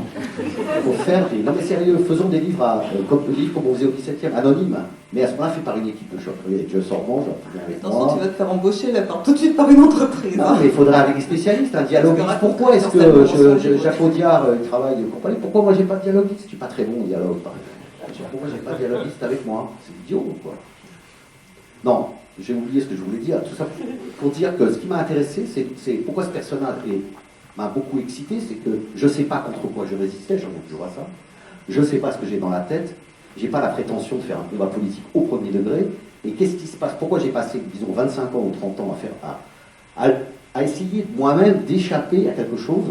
pour faire des... Non mais sérieux, faisons des livres, comme on faisait au 17e, anonymes, mais à ce moment-là fait par une équipe de choc. Vous voyez, je sors moi, j'en avec moi. Attention, tu vas te faire embaucher là, tout de suite par une entreprise. Non, mais il faudra avec des spécialistes, un dialoguiste. Pourquoi est-ce que Jacques Audiard travaille, comprenez, pourquoi moi j'ai pas de dialoguiste? Je suis pas très bon au dialogue, par exemple. Pourquoi j'ai pas de dialoguiste avec moi? C'est idiot, quoi. Non. J'ai oublié ce que je voulais dire, tout ça pour dire que ce qui m'a intéressé, c'est pourquoi ce personnage m'a beaucoup excité, c'est que je ne sais pas contre quoi je résistais, j'en ai toujours à ça, je ne sais pas ce que j'ai dans la tête, je n'ai pas la prétention de faire un combat politique au premier degré, et qu'est-ce qui se passe, pourquoi j'ai passé, disons, 25 ans ou 30 ans à essayer moi-même d'échapper à quelque chose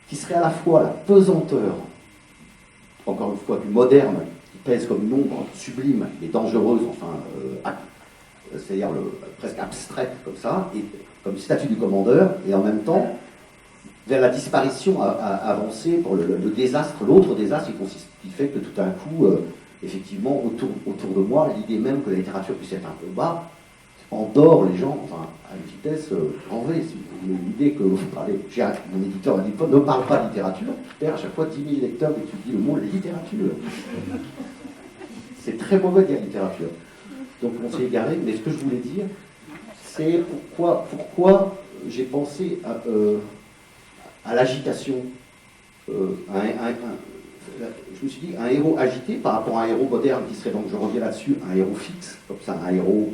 qui serait à la fois la pesanteur, encore une fois, du moderne, qui pèse comme une ombre sublime et dangereuse, enfin, c'est-à-dire presque abstraite comme ça, et comme le statut du commandeur, et en même temps vers la disparition avancée pour le désastre, l'autre désastre qui fait que tout d'un coup, effectivement, autour de moi, l'idée même que la littérature puisse être un combat endort les gens, enfin, à une vitesse en V. Si vous avez l'idée que vous parlez, mon éditeur m'a dit ne parle pas de littérature, je perds à chaque fois 10 000 lecteurs qui étudient le mot littérature. C'est très mauvais de dire littérature. Donc on s'est égaré, mais ce que je voulais dire, c'est pourquoi j'ai pensé à l'agitation. Je me suis dit, un héros agité par rapport à un héros moderne qui serait, donc je reviens là-dessus, un héros fixe, comme ça, un héros,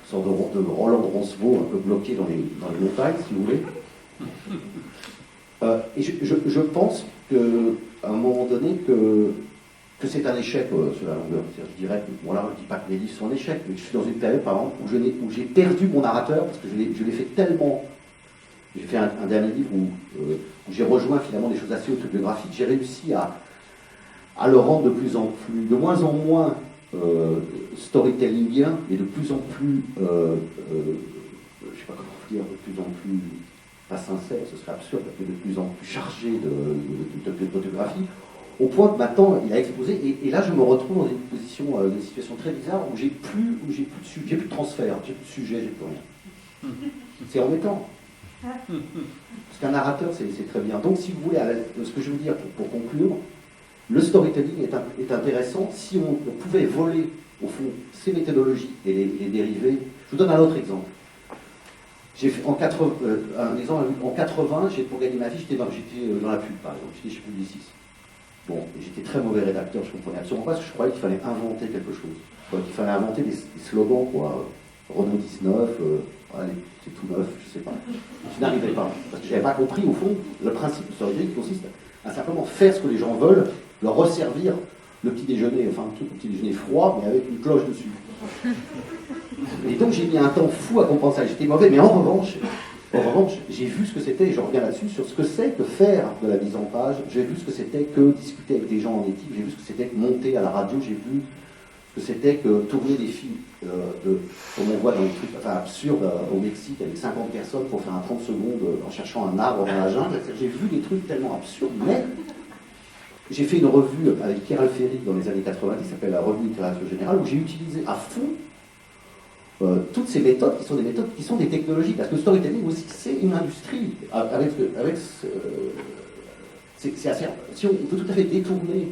sorte de Roland de Roncevaux, un peu bloqué dans les montagnes, si vous voulez. Et je pense qu'à un moment donné, que c'est un échec sur la longueur. Je dirais que, bon là, je ne dis pas que mes livres sont un échec, mais je suis dans une période, par exemple, où j'ai perdu mon narrateur, parce que je l'ai fait tellement. J'ai fait un dernier livre où j'ai rejoint finalement des choses assez autobiographiques. J'ai réussi à le rendre de moins en moins storytellingien, et de plus en plus, je ne sais pas comment dire, de plus en plus, pas sincère, ce serait absurde, mais de plus en plus chargé d'autobiographie, au point que maintenant, il a explosé, et là, je me retrouve dans une situation très bizarre où j'ai plus de transfert, j'ai plus de sujet, j'ai plus rien. C'est embêtant. Parce qu'un narrateur, c'est très bien. Donc, si vous voulez, ce que je veux dire pour conclure, le storytelling est intéressant si on pouvait voler, au fond, ces méthodologies et les dériver. Je vous donne un autre exemple. J'ai fait en 80, pour gagner ma vie, j'étais dans la pub, par exemple, j'étais chez Publicis. Bon, j'étais très mauvais rédacteur, je comprenais absolument pas, parce que je croyais qu'il fallait inventer quelque chose. Qu'il fallait inventer des slogans, quoi. Renault 19, allez, c'est tout neuf, je sais pas. Je n'arrivais pas, parce que je n'avais pas compris, au fond, le principe de storytelling qui consiste à simplement faire ce que les gens veulent, leur resservir le petit déjeuner, enfin un truc, le petit déjeuner froid, mais avec une cloche dessus. Et donc j'ai mis un temps fou à comprendre ça. J'étais mauvais, mais en revanche, j'ai vu ce que c'était, et je reviens là-dessus, sur ce que c'est que faire de la mise en page. J'ai vu ce que c'était que discuter avec des gens en équipe, j'ai vu ce que c'était que monter à la radio, j'ai vu ce que c'était que tourner des films, comme on voit dans les trucs absurdes au Mexique, avec 50 personnes pour faire un 30 secondes en cherchant un arbre dans la jungle. J'ai vu des trucs tellement absurdes, mais j'ai fait une revue avec Pierre Alféry dans les années 90, qui s'appelle la Revue de littérature générale, où j'ai utilisé à fond toutes ces méthodes qui sont des méthodes qui sont des technologies, parce que le storytelling aussi c'est une industrie. C'est assez, si on peut tout à fait détourner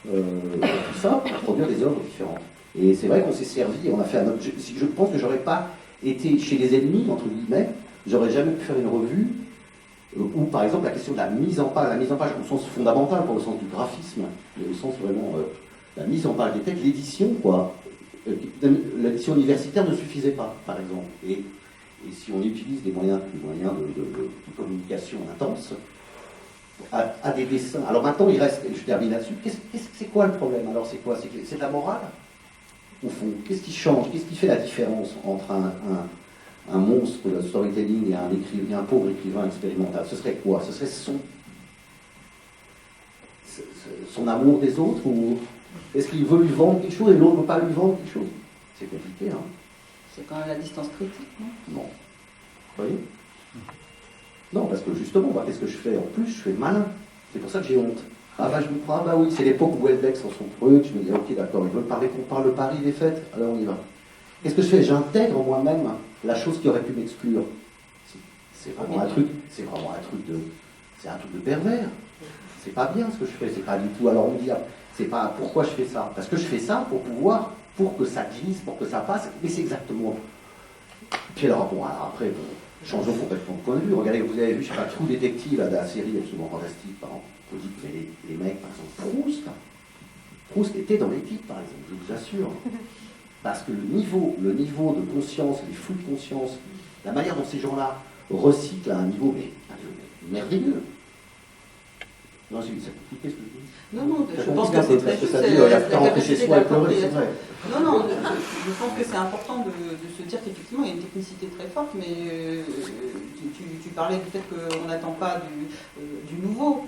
tout ça pour produire des œuvres différentes. Et c'est vrai qu'on s'est servi, on a fait je pense que j'aurais pas été chez les ennemis entre guillemets, j'aurais jamais pu faire une revue où par exemple la question de la mise en page au sens fondamental, pas au sens du graphisme, mais au sens vraiment la mise en page des textes, l'édition quoi. L'édition universitaire ne suffisait pas, par exemple. Et si on utilise des moyens de communication intense, à des dessins. Alors maintenant, il reste, et je termine là-dessus, c'est quoi le problème? Alors c'est quoi? C'est de la morale, au fond. Qu'est-ce qui change? Qu'est-ce qui fait la différence entre un monstre de storytelling et un pauvre écrivain expérimental? Ce serait quoi? Ce serait son amour des autres, ou est-ce qu'il veut lui vendre quelque chose et l'autre ne veut pas lui vendre quelque chose? C'est compliqué, hein? C'est quand même la distance critique, non? Non. Vous voyez? Non, parce que justement, moi, qu'est-ce que je fais? En plus, je fais malin. C'est pour ça que j'ai honte. Ah bah je me prends, ah bah oui, c'est l'époque où Houellebecq sent son truc, je me dis, ok, d'accord, ils veulent parler qu'on parle de Paris des fêtes, alors on y va. Qu'est-ce que je fais? J'intègre moi-même la chose qui aurait pu m'exclure. C'est vraiment un truc de pervers. C'est pas bien ce que je fais, c'est pas du tout. Alors on me dit, c'est pas pourquoi je fais ça. Parce que je fais ça pour que ça glisse, pour que ça passe, mais c'est exactement. Puis alors, bon, après, changeons complètement de point de vue. Regardez, vous avez vu, je sais pas, True Detective, la série absolument fantastique, par exemple. On dit que vous avez les mecs, par exemple, Proust était dans l'équipe, par exemple, je vous assure. Parce que le niveau de conscience, les flux de conscience, la manière dont ces gens-là recyclent à un niveau merveilleux. Non, c'est compliqué ce que je dis. Non, je pense que c'est très juste. Non, je pense que c'est important de se dire qu'effectivement, il y a une technicité très forte, mais tu parlais du fait qu'on n'attend pas du nouveau,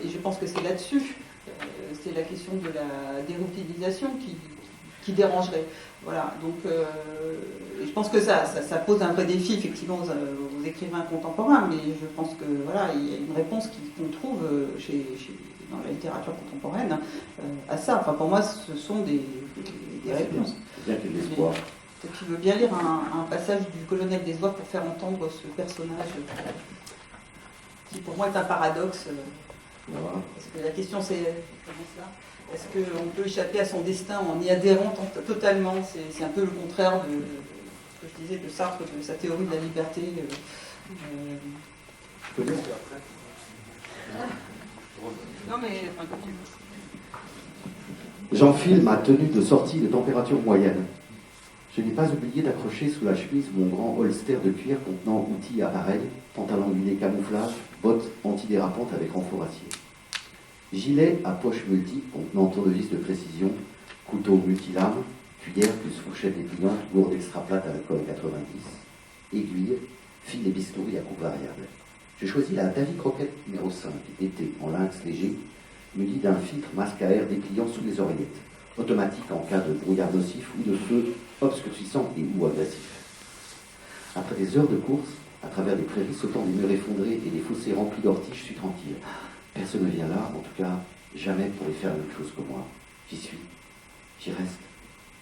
et je pense que c'est là-dessus, c'est la question de la dérutilisation qui dérangerait. Voilà, donc je pense que ça pose un vrai défi effectivement aux écrivains contemporains, mais je pense que voilà, il y a une réponse qu'on trouve dans la littérature contemporaine à ça. Enfin, pour moi, ce sont des réponses. Bien qu'il y ait de l'espoir. Tu veux bien lire un passage du Colonel des Oies pour faire entendre ce personnage qui pour moi est un paradoxe. Voilà. Parce que la question c'est comment ça? Est-ce qu'on peut échapper à son destin en y adhérant totalement? C'est un peu le contraire de ce que je disais de Sartre, de sa théorie de la liberté. Je peux dire Non mais... J'enfile ma tenue de sortie de température moyenne. Je n'ai pas oublié d'accrocher sous la chemise mon grand holster de cuir contenant outils et appareils, pantalon luné camouflage, bottes antidérapantes avec renfort acier. Gilet à poche multiple contenant tournevis de précision, couteau multilame, cuillère plus fourchette dépliante, gourde extra plate à alcool 90, aiguille, fil et bistouri à coupe variable. J'ai choisi la Davy Crockett numéro 5, été en lynx léger, muni d'un filtre masque à air dépliant sous les oreillettes, automatique en cas de brouillard nocif ou de feu obscurcissant et ou agressif. Après des heures de course, à travers des prairies sautant des murs effondrés et des fossés remplis d'orties, je suis tranquille. Personne ne vient là, en tout cas, Jamais pour y faire la même chose que moi. J'y suis. J'y reste.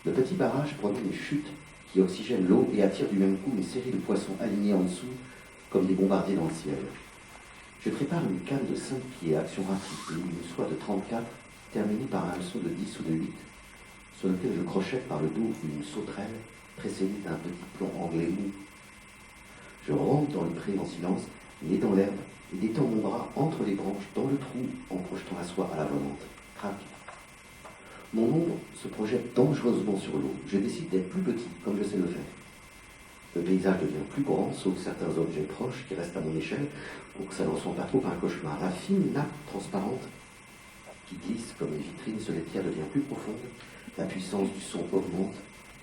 Le petit barrage produit des chutes qui oxygènent l'eau et attirent du même coup une série de poissons alignés en dessous, comme des bombardiers dans le ciel. Je prépare une canne de 5 pieds à action rapide et une soie de 34, terminée par un hameçon de 10 ou de 8, sur lequel je crochette par le dos une sauterelle précédée d'un petit plomb anglais mou. Je rentre dans le pré en silence, nez dans l'herbe, et détends mon bras entre les branches dans le trou en projetant la soie à la volante. Crac. Mon ombre se projette dangereusement sur l'eau. Je décide d'être plus petit, comme je sais le faire. Le paysage devient plus grand, sauf certains objets proches qui restent à mon échelle, pour que ça ne ressemble pas trop à un cauchemar. La fine nappe transparente qui glisse comme une vitrine sur les pierres devient plus profonde. La puissance du son augmente.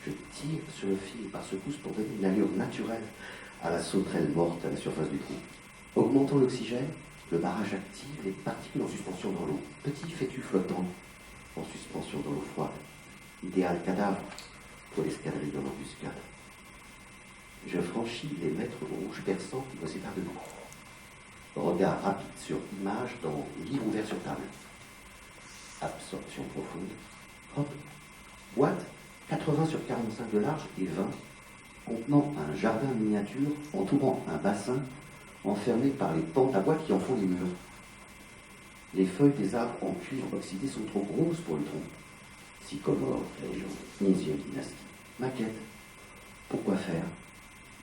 Je tire sur le fil par secousses pour donner une allure naturelle à la sauterelle morte à la surface du trou. Augmentant l'oxygène, le barrage active les particules en suspension dans l'eau. Petit fétu flottant en suspension dans l'eau froide. Idéal cadavre pour l'escadrille dans l'embuscade. Je franchis les mètres rouges perçants qui me séparent de nous. Regard rapide sur image dans livre ouvert sur table. Absorption profonde. Hop. Boîte 80 sur 45 de large et 20, contenant un jardin miniature entourant un bassin enfermé par les pans à bois qui en font les murs. Les feuilles des arbres en cuivre oxydé sont trop grosses pour le tronc. Sycomore, région, 11e dynastie. Maquette. Pourquoi faire?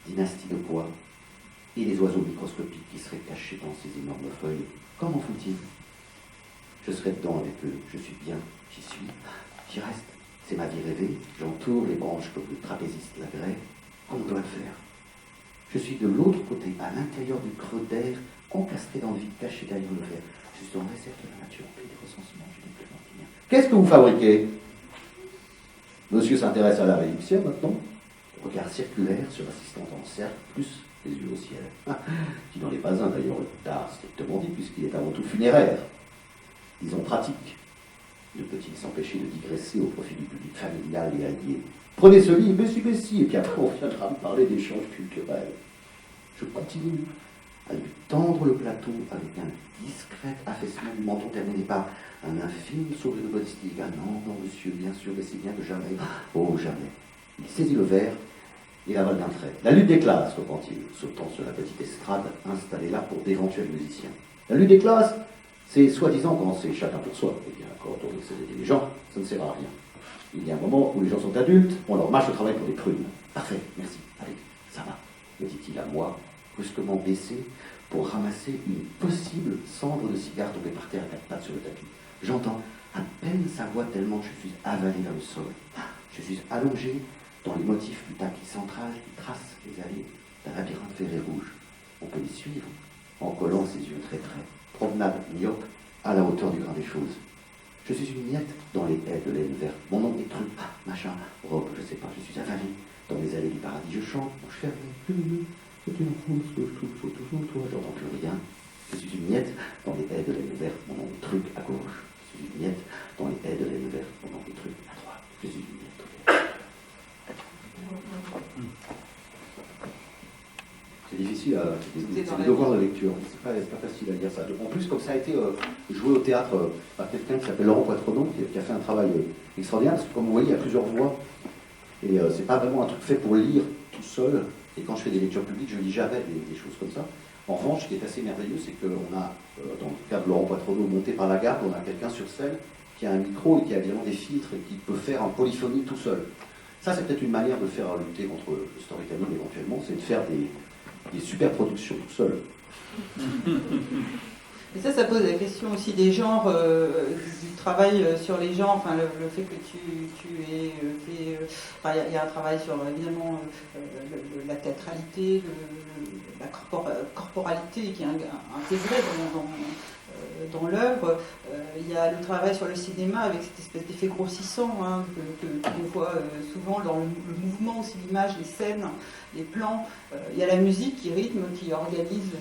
Dynastie de quoi? Et les oiseaux microscopiques qui seraient cachés dans ces énormes feuilles. Comment font-ils? Je serai dedans avec eux. Je suis bien. J'y suis. J'y reste. C'est ma vie rêvée. J'entoure les branches comme le trapéziste la grève. Comme on doit le faire. Je suis de l'autre côté, à l'intérieur du creux d'air, encastré dans le vide, caché derrière le verre. Je suis en réserve de la nature, plein des recensements, je n'ai plus rien. Qu'est-ce que vous fabriquez? Monsieur s'intéresse à l'art égyptien maintenant. Regard circulaire sur l'assistante en cercle, plus les yeux au ciel. Qui n'en est pas un d'ailleurs, d'art strictement dit, puisqu'il est avant tout funéraire. Disons pratique. Ne peut-il s'empêcher de digresser au profit du public familial et allié? Prenez ce livre, Bessie, et puis après on viendra me parler d'échanges culturels. Je continue à lui tendre le plateau avec un discret affaissement du menton terminé par un infime sourire de modestie. Ah non, non, monsieur, bien sûr, mais c'est bien que jamais. Oh, jamais. Il saisit le verre et l'avale d'un trait. La lutte des classes, reprend-il, sautant sur la petite estrade installée là pour d'éventuels musiciens. La lutte des classes, c'est soi-disant quand c'est chacun pour soi. Eh bien, quand on essaie d'aider les gens, ça ne sert à rien. Il y a un moment où les gens sont adultes, on leur marche au travail pour des prunes. Parfait, merci, allez, ça va, me dit-il à moi, brusquement baissé, pour ramasser une possible cendre de cigare tombée par terre à 4 pattes sur le tapis. J'entends à peine sa voix tellement je suis avalé vers le sol. Je suis allongé dans les motifs du tapis central qui trace les allées d'un labyrinthe ferré rouge. On peut les suivre en collant ses yeux très traits. Promenade myope à la hauteur du grain des choses. Je suis une miette dans les haies de laine verte. Mon nom est truc, machin, robe, je sais pas, je suis avalé dans les allées du paradis. Je chante, bouche fermée, c'est une rose que je trouve, faut toujours toi, j'entends plus rien. Je suis une miette dans les haies de laine verte. Mon nom est truc à gauche. Je suis une miette dans les haies de laine verte. Mon nom est truc à droite. Je suis une miette. C'est difficile, c'est des devoirs de lecture, c'est pas facile à lire ça. En plus, comme ça a été joué au théâtre par quelqu'un qui s'appelle Laurent Poitrenon, qui a fait un travail extraordinaire, parce que comme vous voyez, il y a plusieurs voix, et c'est pas vraiment un truc fait pour lire tout seul, et quand je fais des lectures publiques, je lis jamais des choses comme ça. En revanche, ce qui est assez merveilleux, c'est qu'on a, dans le cas de Laurent Poitrenon, monté par la garde, on a quelqu'un sur scène qui a un micro et qui a évidemment des filtres et qui peut faire en polyphonie tout seul. Ça, c'est peut-être une manière de faire lutter contre le storytelling éventuellement, c'est de faire des super productions tout seul. Et ça pose la question aussi des genres, du travail sur les genres, enfin le fait que tu aies fait... il y a un travail sur évidemment la théâtralité, la corporalité qui est intégrée dans l'œuvre. Il y a le travail sur le cinéma avec cette espèce d'effet grossissant qu'on voit souvent dans le mouvement aussi, l'image, les scènes, les plans. Il y a la musique qui rythme, qui organise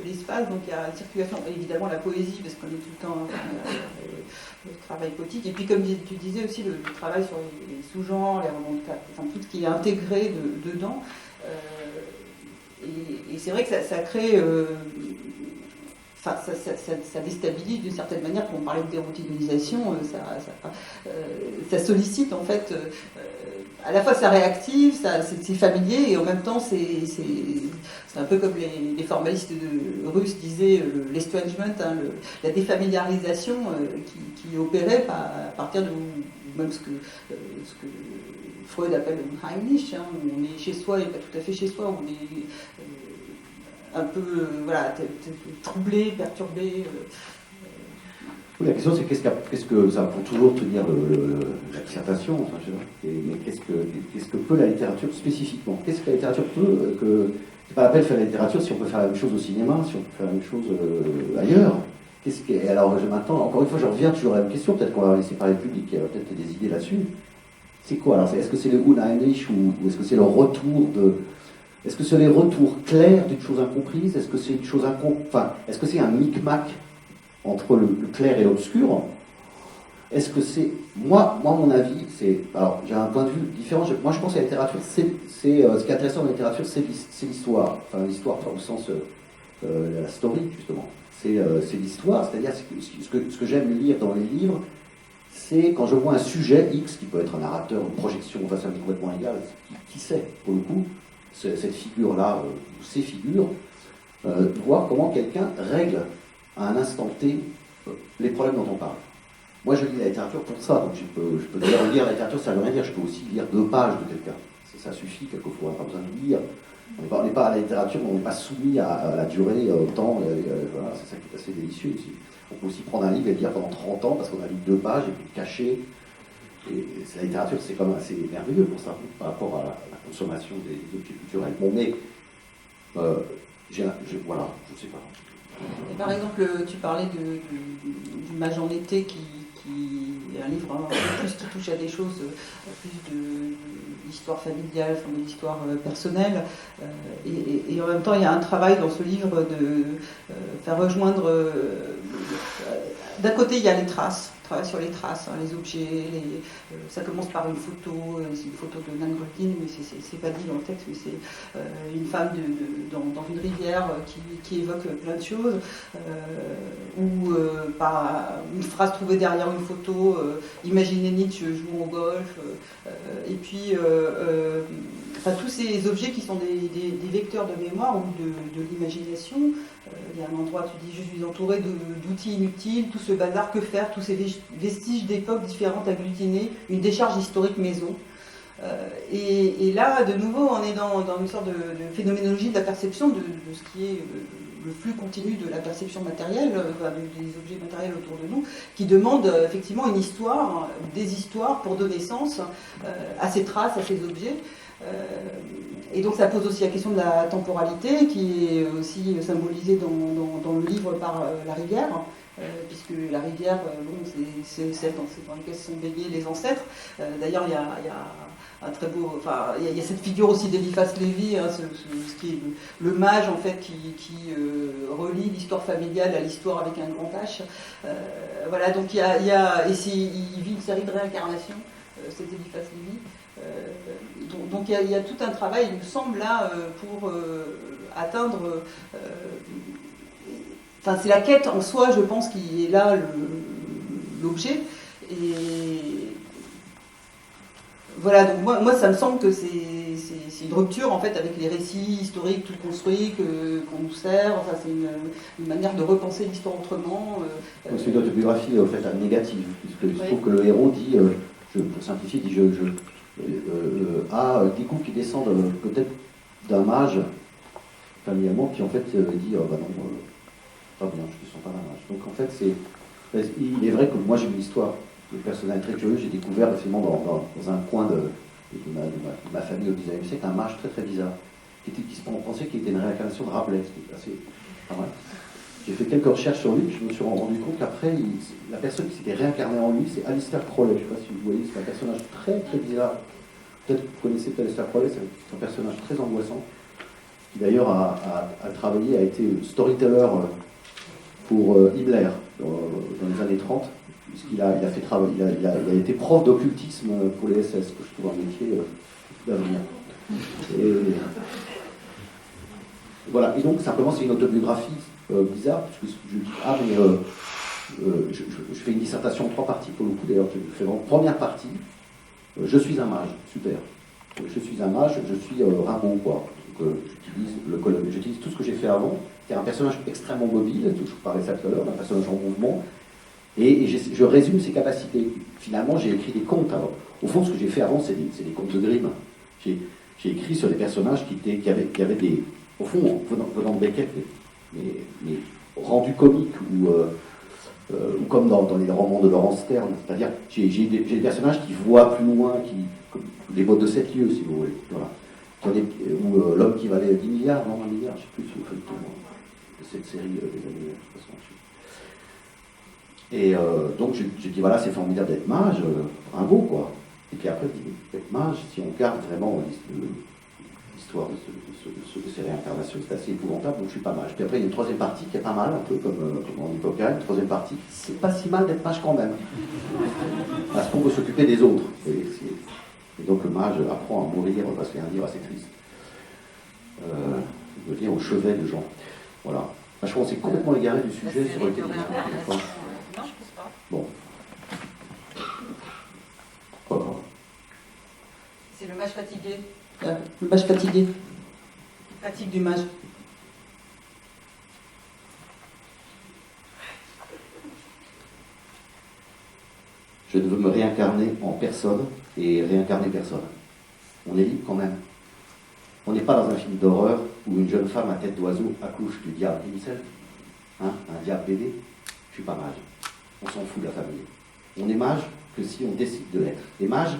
l'espace, donc il y a la circulation, et évidemment la poésie, parce qu'on est tout le temps le travail poétique, et puis comme tu disais aussi, le travail sur les sous-genres, les romans de cap, enfin, tout ce qui est intégré dedans. Et c'est vrai que ça crée... ça déstabilise d'une certaine manière. Quand on parlait de déroutinisation, ça sollicite en fait, à la fois ça réactive, c'est familier, et en même temps c'est un peu comme les formalistes russes disaient, l'estrangement, hein, la défamiliarisation qui opérait à partir de même ce que Freud appelle le Heimlich, hein, où on est chez soi et pas tout à fait chez soi, où on est un peu troublé, perturbé. Oui, la question c'est qu'est-ce que ça peut toujours tenir la dissertation, enfin, mais qu'est-ce que peut la littérature spécifiquement? Qu'est-ce que la littérature peut c'est pas la peine de faire la littérature si on peut faire la même chose au cinéma, si on peut faire la même chose ailleurs. Alors maintenant, encore une fois, je reviens toujours à la même question, peut-être qu'on va laisser parler le public, il y a peut-être des idées là-dessus. C'est quoi alors? Est-ce que c'est le Unheimlich ou est-ce que c'est le retour de... Est-ce que c'est les retours clairs d'une chose incomprise? Est-ce que c'est une chose est-ce que c'est un micmac entre le clair et l'obscur? Est-ce que c'est... Moi, mon avis, c'est... Alors, j'ai un point de vue différent. Moi, je pense que la littérature, ce qui est intéressant dans la littérature, c'est l'histoire. Enfin, l'histoire au sens... la story, justement. C'est l'histoire, c'est-à-dire ce que j'aime lire dans les livres, c'est quand je vois un sujet X, qui peut être un narrateur, une projection, enfin, ça m'est complètement égal, qui sait, pour le coup, cette figure-là, ou ces figures, voir comment quelqu'un règle à un instant T les problèmes dont on parle. Moi, je lis la littérature pour ça, donc je peux lire la littérature, ça ne veut rien dire, je peux aussi lire 2 pages de quelqu'un. Ça suffit, quelquefois, on n'a pas besoin de lire. On n'est pas à la littérature, on n'est pas soumis à la durée, au temps, voilà, c'est ça qui est assez délicieux aussi. On peut aussi prendre un livre et le lire pendant 30 ans, parce qu'on a lu 2 pages, et puis le cacher. Et la littérature, c'est quand même assez merveilleux pour ça, par rapport à la consommation des objets culturels. Bon, mais, voilà, je ne sais pas. Et par exemple, tu parlais du Mage en été qui est un livre un peu plus qui touche à des choses plus d'histoire familiale, de l'histoire personnelle. Et en même temps, il y a un travail dans ce livre de faire rejoindre... d'un côté, il y a les traces, travail sur les traces, hein, les objets, ça commence par une photo, c'est une photo de Nan Goldin, mais c'est pas dit dans le texte, mais c'est une femme dans une rivière qui évoque plein de choses, ou par une phrase trouvée derrière une photo, imaginez Nietzsche jouant au golf, et puis tous ces objets qui sont des vecteurs de mémoire ou de l'imagination. Il y a un endroit, tu dis, je suis entouré d'outils inutiles, tout ce bazar, que faire, tous ces vestiges d'époques différentes agglutinés, une décharge historique maison. Et là, de nouveau, on est dans une sorte de phénoménologie de la perception de ce qui est le flux continu de la perception matérielle, des objets matériels autour de nous, qui demande effectivement une histoire, des histoires pour donner sens à ces traces, à ces objets. Et donc ça pose aussi la question de la temporalité, qui est aussi symbolisée dans le livre par la rivière, puisque la rivière, c'est celle dans laquelle se sont baignés les ancêtres. D'ailleurs, il y a un très beau, il y a cette figure aussi d'Eliphas Lévy, hein, ce qui est le mage en fait qui relie l'histoire familiale à l'histoire avec un grand H. Voilà, donc il vit une série de réincarnations, cet Eliphas Lévy. Donc il y a tout un travail, il me semble, là, pour atteindre... c'est la quête en soi, je pense, qui est là l'objet. Et voilà, donc moi ça me semble que c'est une rupture, en fait, avec les récits historiques tout construits qu'on nous sert. Enfin, c'est une manière de repenser l'histoire autrement. C'est une autobiographie, en fait, négative, puisque je trouve que le héros dit, pour simplifier, dit des coups qui descendent peut-être d'un mage familialement qui en fait dit non, pas bien, je ne sens pas d'un mage. Donc en fait il est vrai que moi j'ai une histoire personnelle très curieuse, j'ai découvert récemment dans un coin de ma famille au XIXe siècle un mage très très bizarre qui se pensait qu'il était une réincarnation de Rabelais, ce qui est assez pas mal. J'ai fait quelques recherches sur lui, je me suis rendu compte qu'après, la personne qui s'était réincarnée en lui, c'est Alistair Crowley. Je ne sais pas si vous voyez, c'est un personnage très très bizarre. Peut-être que vous connaissez Alistair Crowley, c'est un personnage très angoissant, qui d'ailleurs a travaillé, a été storyteller pour Himmler dans les années 30, puisqu'il a fait travailler, il a été prof d'occultisme pour les SS, que je trouve un métier d'avenir. Et voilà, et donc simplement c'est une autobiographie bizarre, parce que je dis, je fais une dissertation en 3 parties, pour le coup, d'ailleurs, je fais en première partie, je suis un mage, super. Je suis un mage, je suis Rimbaud, quoi. Donc, j'utilise tout ce que j'ai fait avant, qui est un personnage extrêmement mobile, je vous parlais de ça tout à l'heure, un personnage en mouvement, et je résume ses capacités. Finalement, j'ai écrit des contes. Alors, au fond, ce que j'ai fait avant, c'est des contes de Grimm. J'ai écrit sur des personnages qui avaient des... Au fond, venant de Beckett, mais rendus comiques, ou comme dans les romans de Laurence Sterne. C'est-à-dire, j'ai des personnages qui voient plus loin, comme les bottes de 7 lieues, si vous voulez. Voilà. Ou l'homme qui valait 10 milliards, non, 1 milliard, je ne sais plus si vous faites le tour de cette série des années, de toute façon. Et donc j'ai dit, voilà, c'est formidable d'être mage, un beau, quoi. Et puis après, d'être mage, si on regarde vraiment l'histoire de ces réincarnations, c'est assez épouvantable, donc je suis pas mage. Puis après, il y a une 3e partie qui est pas mal, un peu comme en Hippocrate, une 3e partie, c'est pas si mal d'être mage quand même. Parce qu'on veut s'occuper des autres. Et donc le mage apprend à mourir, parce qu'il y a un livre assez triste. Il devient au chevet de gens. Voilà. Je crois qu'on s'est complètement égaré du sujet sur le télévision. Non, je pense pas. Bon. Voilà. C'est le mage fatigué. Le mage fatigué. Fatigue du mage. Je ne veux me réincarner en personne et réincarner personne. On est libre quand même. On n'est pas dans un film d'horreur où une jeune femme à tête d'oiseau accouche du diable himself. Un diable bébé. Je suis pas mage. On s'en fout de la famille. On est mage que si on décide de l'être. Les mages,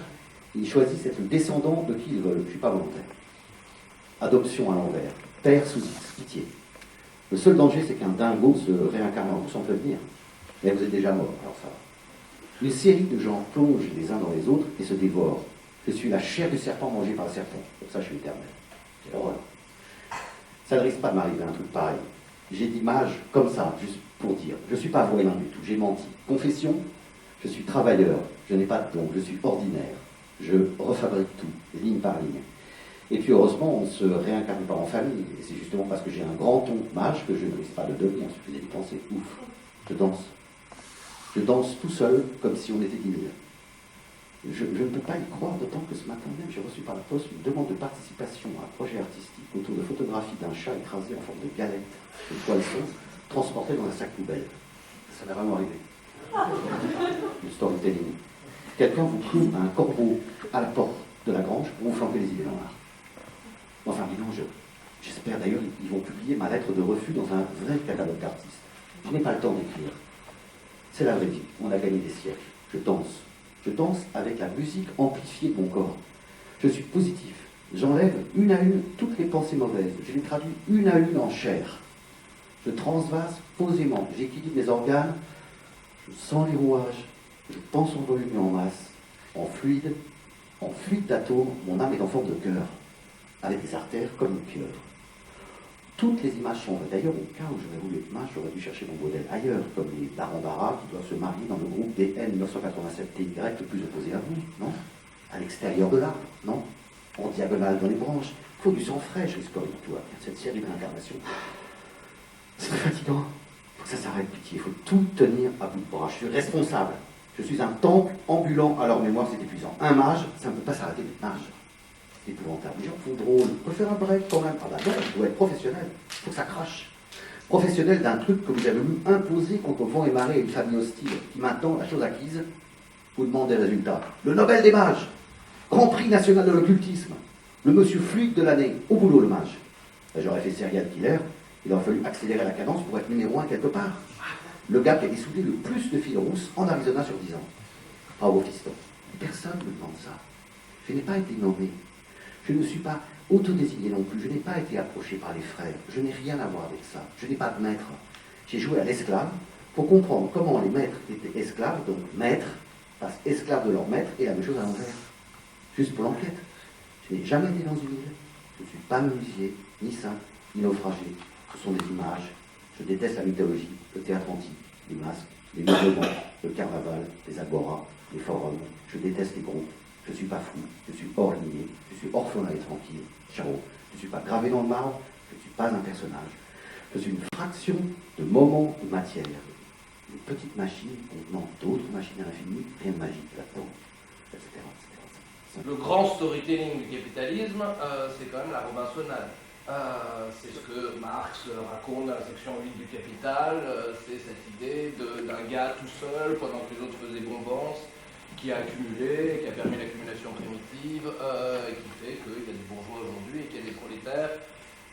ils choisissent d'être le descendant de qui ils veulent. Je ne suis pas volontaire. Adoption à l'envers. Père sous X, pitié. Le seul danger, c'est qu'un dingo se réincarne en vous sans prévenir. Mais vous êtes déjà mort, alors ça va. Une série de gens plongent les uns dans les autres et se dévorent. Je suis la chair du serpent mangée par le serpent. Comme ça, je suis éternel. C'est l'horreur. Ça ne risque pas de m'arriver un truc pareil. J'ai dit mage comme ça, juste pour dire. Je ne suis pas voyant du tout, j'ai menti. Confession, je suis travailleur, je n'ai pas de don, je suis ordinaire. Je refabrique tout, ligne par ligne. Et puis heureusement, on ne se réincarne pas en famille. Et c'est justement parce que j'ai un grand ton mage que je ne risque pas de devenir. Il suffit d'y penser. Ouf, je danse. Je danse tout seul, comme si on était 10 000. Je ne peux pas y croire, d'autant que ce matin même, j'ai reçu par la poste une demande de participation à un projet artistique autour de photographie d'un chat écrasé en forme de galette de poisson, transporté dans un sac poubelle. Ça m'est vraiment arrivé. Le storytelling. Quelqu'un vous cloue un corbeau à la porte de la grange pour vous flanquer les idées noires. Enfin, dis donc, j'espère d'ailleurs qu'ils vont publier ma lettre de refus dans un vrai catalogue d'artistes. Je n'ai pas le temps d'écrire. C'est la vraie vie. On a gagné des siècles. Je danse. Je danse avec la musique amplifiée de mon corps. Je suis positif. J'enlève une à une toutes les pensées mauvaises. Je les traduis une à une en chair. Je transvase posément. J'équilibre mes organes. Je sens les rouages. Je pense en volume et en masse. En fluide d'atomes, mon âme est en forme de cœur, avec des artères comme une pieuvre. Toutes les images sont vraies. D'ailleurs, au cas où j'aurais voulu être mage, j'aurais dû chercher mon modèle ailleurs, comme les barons d'Ara qui doivent se marier dans le groupe BN 1987TY le plus opposé à vous, non? À l'extérieur de l'arbre, non? En diagonale dans les branches. Il faut du sang frais, je risque rien de tout. Cette série d'incarnations. C'est très fatigant. Il faut que ça s'arrête, pitié. Il faut tout tenir à bout de bras. Je suis responsable. Je suis un temple ambulant à leur mémoire, c'est épuisant. Un mage, ça ne peut pas s'arrêter d'être mage. C'est épouvantable. Les gens font drôle. On peut faire un break quand même. Ah bah non, il doit être professionnel. Il faut que ça crache. Professionnel d'un truc que vous avez voulu imposer contre vent et marée et une famille hostile, qui maintenant, la chose acquise, vous demande des résultats. Le Nobel des mages, Grand Prix national de l'occultisme, le monsieur fluide de l'année, au boulot le mage. Là, j'aurais fait serial killer, il aurait fallu accélérer la cadence pour être numéro 1 quelque part. Le gars qui a dessoudé le plus de fils rousses en Arizona sur 10 ans. Bravo fiston. Personne ne me demande ça. Je n'ai pas été nommé. Je ne suis pas autodésigné non plus. Je n'ai pas été approché par les frères. Je n'ai rien à voir avec ça. Je n'ai pas de maître. J'ai joué à l'esclave pour comprendre comment les maîtres étaient esclaves, donc maîtres, parce esclaves de leur maître, et la même chose à l'envers. Juste pour l'enquête. Je n'ai jamais été dans une île. Je ne suis pas menuisier, ni saint, ni naufragé. Ce sont des images. Je déteste la mythologie, le théâtre antique, les masques, les mouvements, le carnaval, les agoras, les forums. Je déteste les groupes. Je ne suis pas fou, je suis hors lignée, je suis orphelin et tranquille. Ciao. Je ne suis pas gravé dans le marbre, je ne suis pas un personnage. je suis une fraction de moment de matière. Une petite machine contenant d'autres machines à l'infini, rien de magique là-dedans, etc., etc. Le grand storytelling du capitalisme, c'est quand même la Robinsonade. C'est ce que Marx raconte dans la section 8 du Capital, c'est cette idée d'un gars tout seul, pendant que les autres faisaient bombance, qui a accumulé, qui a permis l'accumulation primitive, et qui fait qu'il y a des bourgeois aujourd'hui et qu'il y a des prolétaires.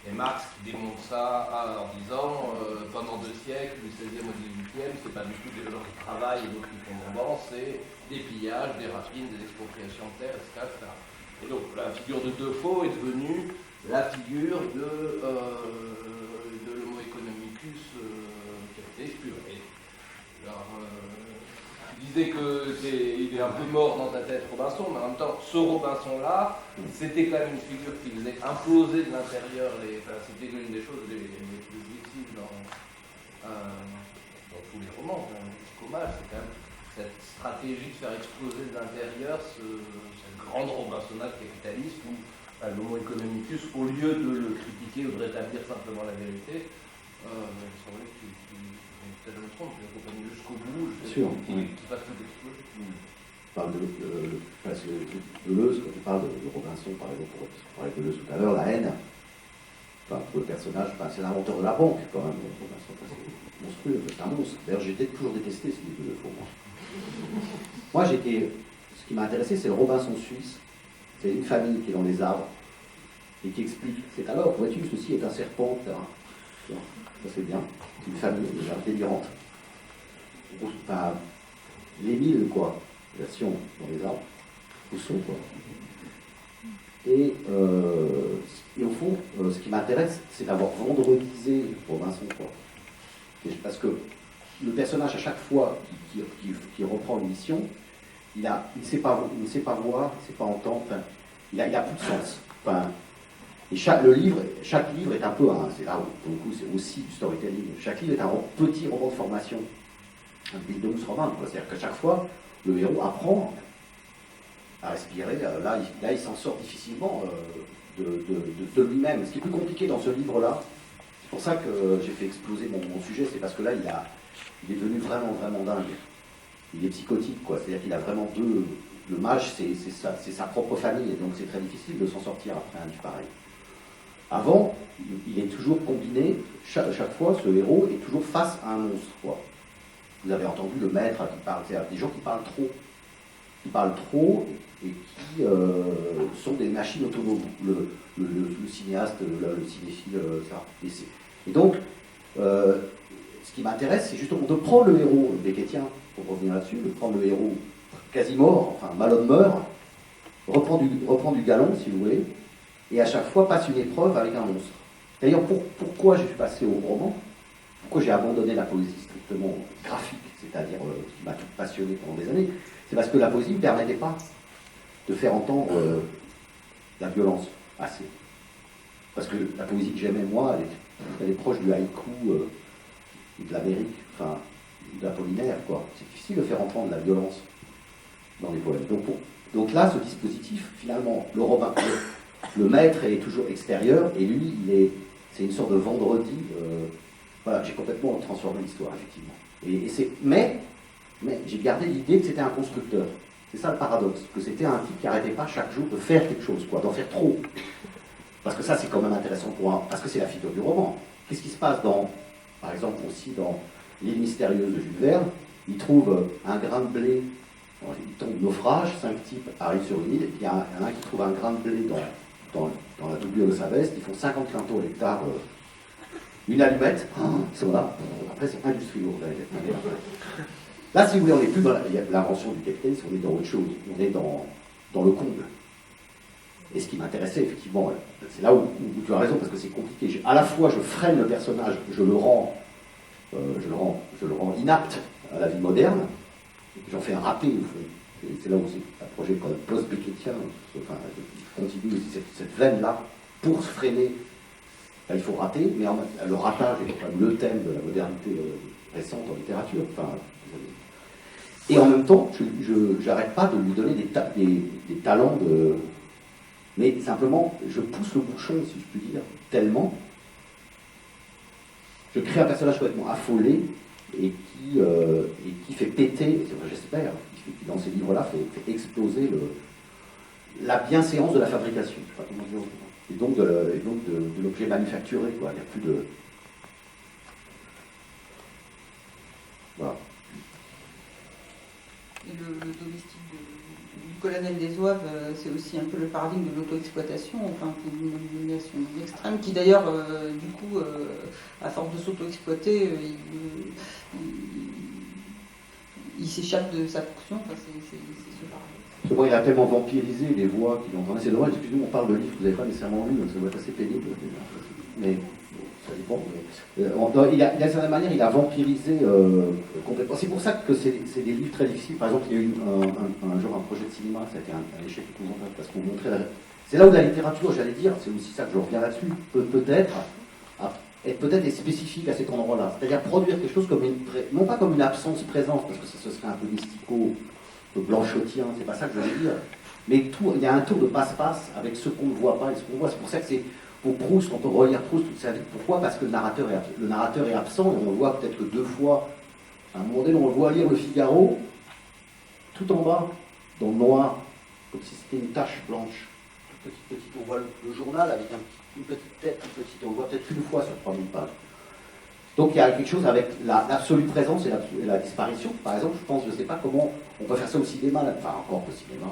Et Marx qui démontre ça en disant pendant 2 siècles, du 16e au 18e, c'est pas du tout des gens qui travaillent et d'autres qui font bombance, c'est des pillages, des rapines, des expropriations de terres, etc., etc. Et donc la figure de Defoe est devenue la figure de l'homo economicus capitaliste pur. Alors, tu disais qu'il est un peu mort dans ta tête, Robinson, mais en même temps, ce Robinson-là, c'était quand même une figure qui faisait imploser de l'intérieur, c'était l'une des choses les plus visibles dans tous les romans, jusqu'au mal, c'est quand même cette stratégie de faire exploser de l'intérieur cette grande Robinsonade capitaliste où l'homo economicus, au lieu de le critiquer ou de rétablir simplement la vérité, il me semblait que peut-être je me trompe, tu l'accompagnes jusqu'au bout, Sûr, oui. qui fasse tout exploser. Parle parce que Deleuze, quand tu parles de Robinson, par exemple, on parlait de Deleuze tout à l'heure, la haine, pour le personnage, c'est l'inventeur de la banque, quand même, Robinson, c'est monstrueux, c'est un monstre. D'ailleurs, j'ai toujours détesté ce livre de Deleuze, moi, ce qui m'a intéressé, c'est le Robinson suisse. C'est une famille qui est dans les arbres et qui explique, c'est alors, vois-tu, ceci est un serpent, etc. Ça c'est bien, c'est une famille déjà délirante. Enfin, l'Émile, quoi, version dans les arbres, au son, quoi. Et au fond, ce qui m'intéresse, c'est d'avoir vendredisé Robinson, quoi. Parce que le personnage, à chaque fois qui reprend une mission, il ne sait pas voir, il ne sait pas entendre, enfin, il a plus de sens. Enfin, et chaque livre est un peu, c'est là où, pour le coup, c'est aussi du storytelling. Chaque livre est un petit roman de formation, un Bildungsroman, quoi. C'est-à-dire qu'à chaque fois, le héros apprend à respirer. Là, il s'en sort difficilement de lui-même. Ce qui est plus compliqué dans ce livre-là, c'est pour ça que j'ai fait exploser mon sujet, c'est parce que là, il est devenu vraiment, vraiment dingue. Il est psychotique, quoi. C'est-à-dire qu'il a vraiment le mage, c'est sa propre famille, et donc c'est très difficile de s'en sortir après un livre pareil. Avant, il est toujours combiné, chaque fois, ce héros est toujours face à un monstre, quoi. Vous avez entendu le maître qui parle, c'est des gens qui parlent trop. Qui parlent trop et qui sont des machines autonomes. Le cinéaste, le cinéphile, ça. Et donc, ce qui m'intéresse, c'est justement de prendre le héros beckettien, pour revenir là-dessus, de prendre le héros quasi mort, enfin Malone meurt, reprend du galon, si vous voulez, et à chaque fois passe une épreuve avec un monstre. D'ailleurs, pourquoi je suis passé au roman, pourquoi j'ai abandonné la poésie strictement graphique, c'est-à-dire qui m'a tout passionné pendant des années, c'est parce que la poésie ne me permettait pas de faire entendre la violence assez. Parce que la poésie que j'aimais, moi, elle est proche du haïku et de l'Amérique, enfin, de l'Apollinaire, quoi. C'est difficile de faire entendre la violence dans les poèmes. Donc là, ce dispositif, finalement, le maître est toujours extérieur, et lui, c'est une sorte de vendredi. Voilà, j'ai complètement transformé l'histoire, effectivement. Mais j'ai gardé l'idée que c'était un constructeur. C'est ça le paradoxe, que c'était un type qui n'arrêtait pas chaque jour de faire quelque chose, quoi, d'en faire trop. Parce que ça, c'est quand même intéressant parce que c'est la figure du roman. Qu'est-ce qui se passe par exemple, aussi dans L'île mystérieuse de Jules Verne? Il trouve un grain de blé, il tombe naufrage, 5 types arrivent sur une île, et puis il y en a un qui trouve un grain de blé dans la doublure de sa veste, ils font 50 quintaux à l'hectare, une allumette, voilà. Après c'est industrie lourde. Là, si vous voulez, on n'est plus dans l'invention du capitalisme, on est dans autre chose, on est dans le comble. Et ce qui m'intéressait, effectivement, c'est là où tu as raison, parce que c'est compliqué. À la fois, je freine le personnage, je le rends inapte à la vie moderne, j'en fais un raté. C'est là où c'est un projet post-beckettien, enfin, continue aussi cette veine-là, pour se freiner. Là, il faut rater, mais le ratage est quand même le thème de la modernité récente en littérature. Enfin, et en même temps, je n'arrête pas de lui donner des talents de... Mais simplement, je pousse le bouchon, si je puis dire, tellement Je crée un personnage complètement affolé et qui fait péter, j'espère, qui dans ces livres-là fait exploser la bienséance de la fabrication. Je sais pas comment dire autrement. Et donc de l'objet manufacturé, quoi. Il n'y a plus de... Voilà. Et le domestique du colonel des Zouaves, c'est aussi un peu le paradigme de l'auto-exploitation, enfin, une domination extrême, qui d'ailleurs, du coup, à force de s'auto-exploiter, il s'échappe de sa fonction. Enfin, c'est ce paradigme. Bon, il a tellement vampirisé les voix qu'il entendait. C'est dommage, excusez-moi, on parle de livres que vous n'avez pas nécessairement lu, donc ça doit être assez pénible. Mais ça dépend. Mais, d'une certaine manière, il a vampirisé complètement. C'est pour ça que c'est des livres très difficiles. Par exemple, il y a eu un jour un projet de cinéma, ça a été un échec épouvantable parce qu'on montrait. C'est là où la littérature, j'allais dire, c'est aussi ça que je reviens là-dessus, peut-être être spécifique à cet endroit-là. C'est-à-dire produire quelque chose comme non pas comme une absence-présence, parce que ça, ce serait un peu mystico, un peu blanchotien, c'est pas ça que je veux dire. Mais il y a un tour de passe-passe avec ce qu'on ne voit pas et ce qu'on voit. C'est pour ça que c'est pour Proust, quand on relire Proust toute sa vie. Pourquoi ? Parce que le narrateur est absent, et on le voit peut-être que 2 fois. À un moment donné, on le voit lire le Figaro, tout en bas, dans le noir, comme si c'était une tache blanche. Petite, on voit le journal avec une petite tête, on le voit peut-être une fois sur 3000 pages. Donc il y a quelque chose avec l'absolue présence et la disparition. Par exemple, je ne sais pas comment on peut faire ça au cinéma, enfin encore au cinéma,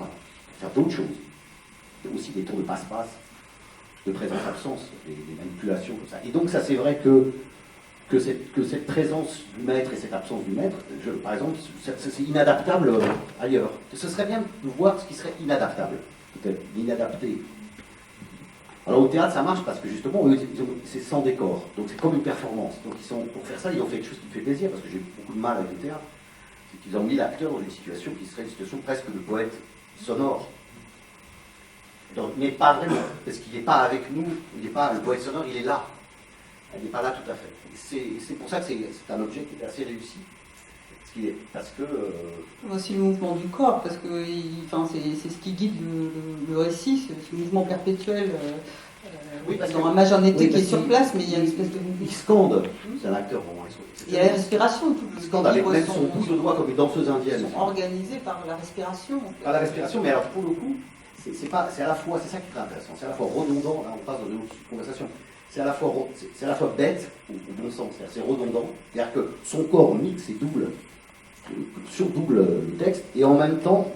faire d'autres choses. Il y a aussi des tours de passe-passe, de présence-absence, des manipulations comme ça. Et donc ça c'est vrai que cette présence du maître et cette absence du maître, par exemple, c'est inadaptable ailleurs. Ce serait bien de voir ce qui serait inadaptable, peut-être, l'inadapté. Alors au théâtre ça marche parce que justement c'est sans décor, donc c'est comme une performance. Donc pour faire ça ils ont fait quelque chose qui me fait plaisir parce que j'ai beaucoup de mal avec le théâtre, c'est qu'ils ont mis l'acteur dans une situation qui serait une situation presque de poète sonore. Donc, mais pas vraiment, parce qu'il n'est pas avec nous, il n'est pas le poète sonore, il est là. Il n'est pas là tout à fait. C'est pour ça que c'est un objet qui est assez réussi. Parce que... Aussi le mouvement du corps, parce que c'est ce qui guide le récit, ce mouvement perpétuel. Oui, parce dans un mage en été qui est qu'il- sur place, mais il y a une espèce de mouvement. Il scande, c'est un acteur vraiment. Il y a la respiration, tout Il scande avec même son bout de doigt comme une danseuse indienne. sont organisés par la respiration. En fait. Par la respiration, mais alors pour le coup, c'est à la fois, c'est ça qui est très intéressant, c'est à la fois redondant, là on passe dans une autre conversation, c'est à la fois bête, au bon sens, c'est-à-dire c'est redondant, c'est-à-dire que son corps mixe et surdouble le texte, et en même temps,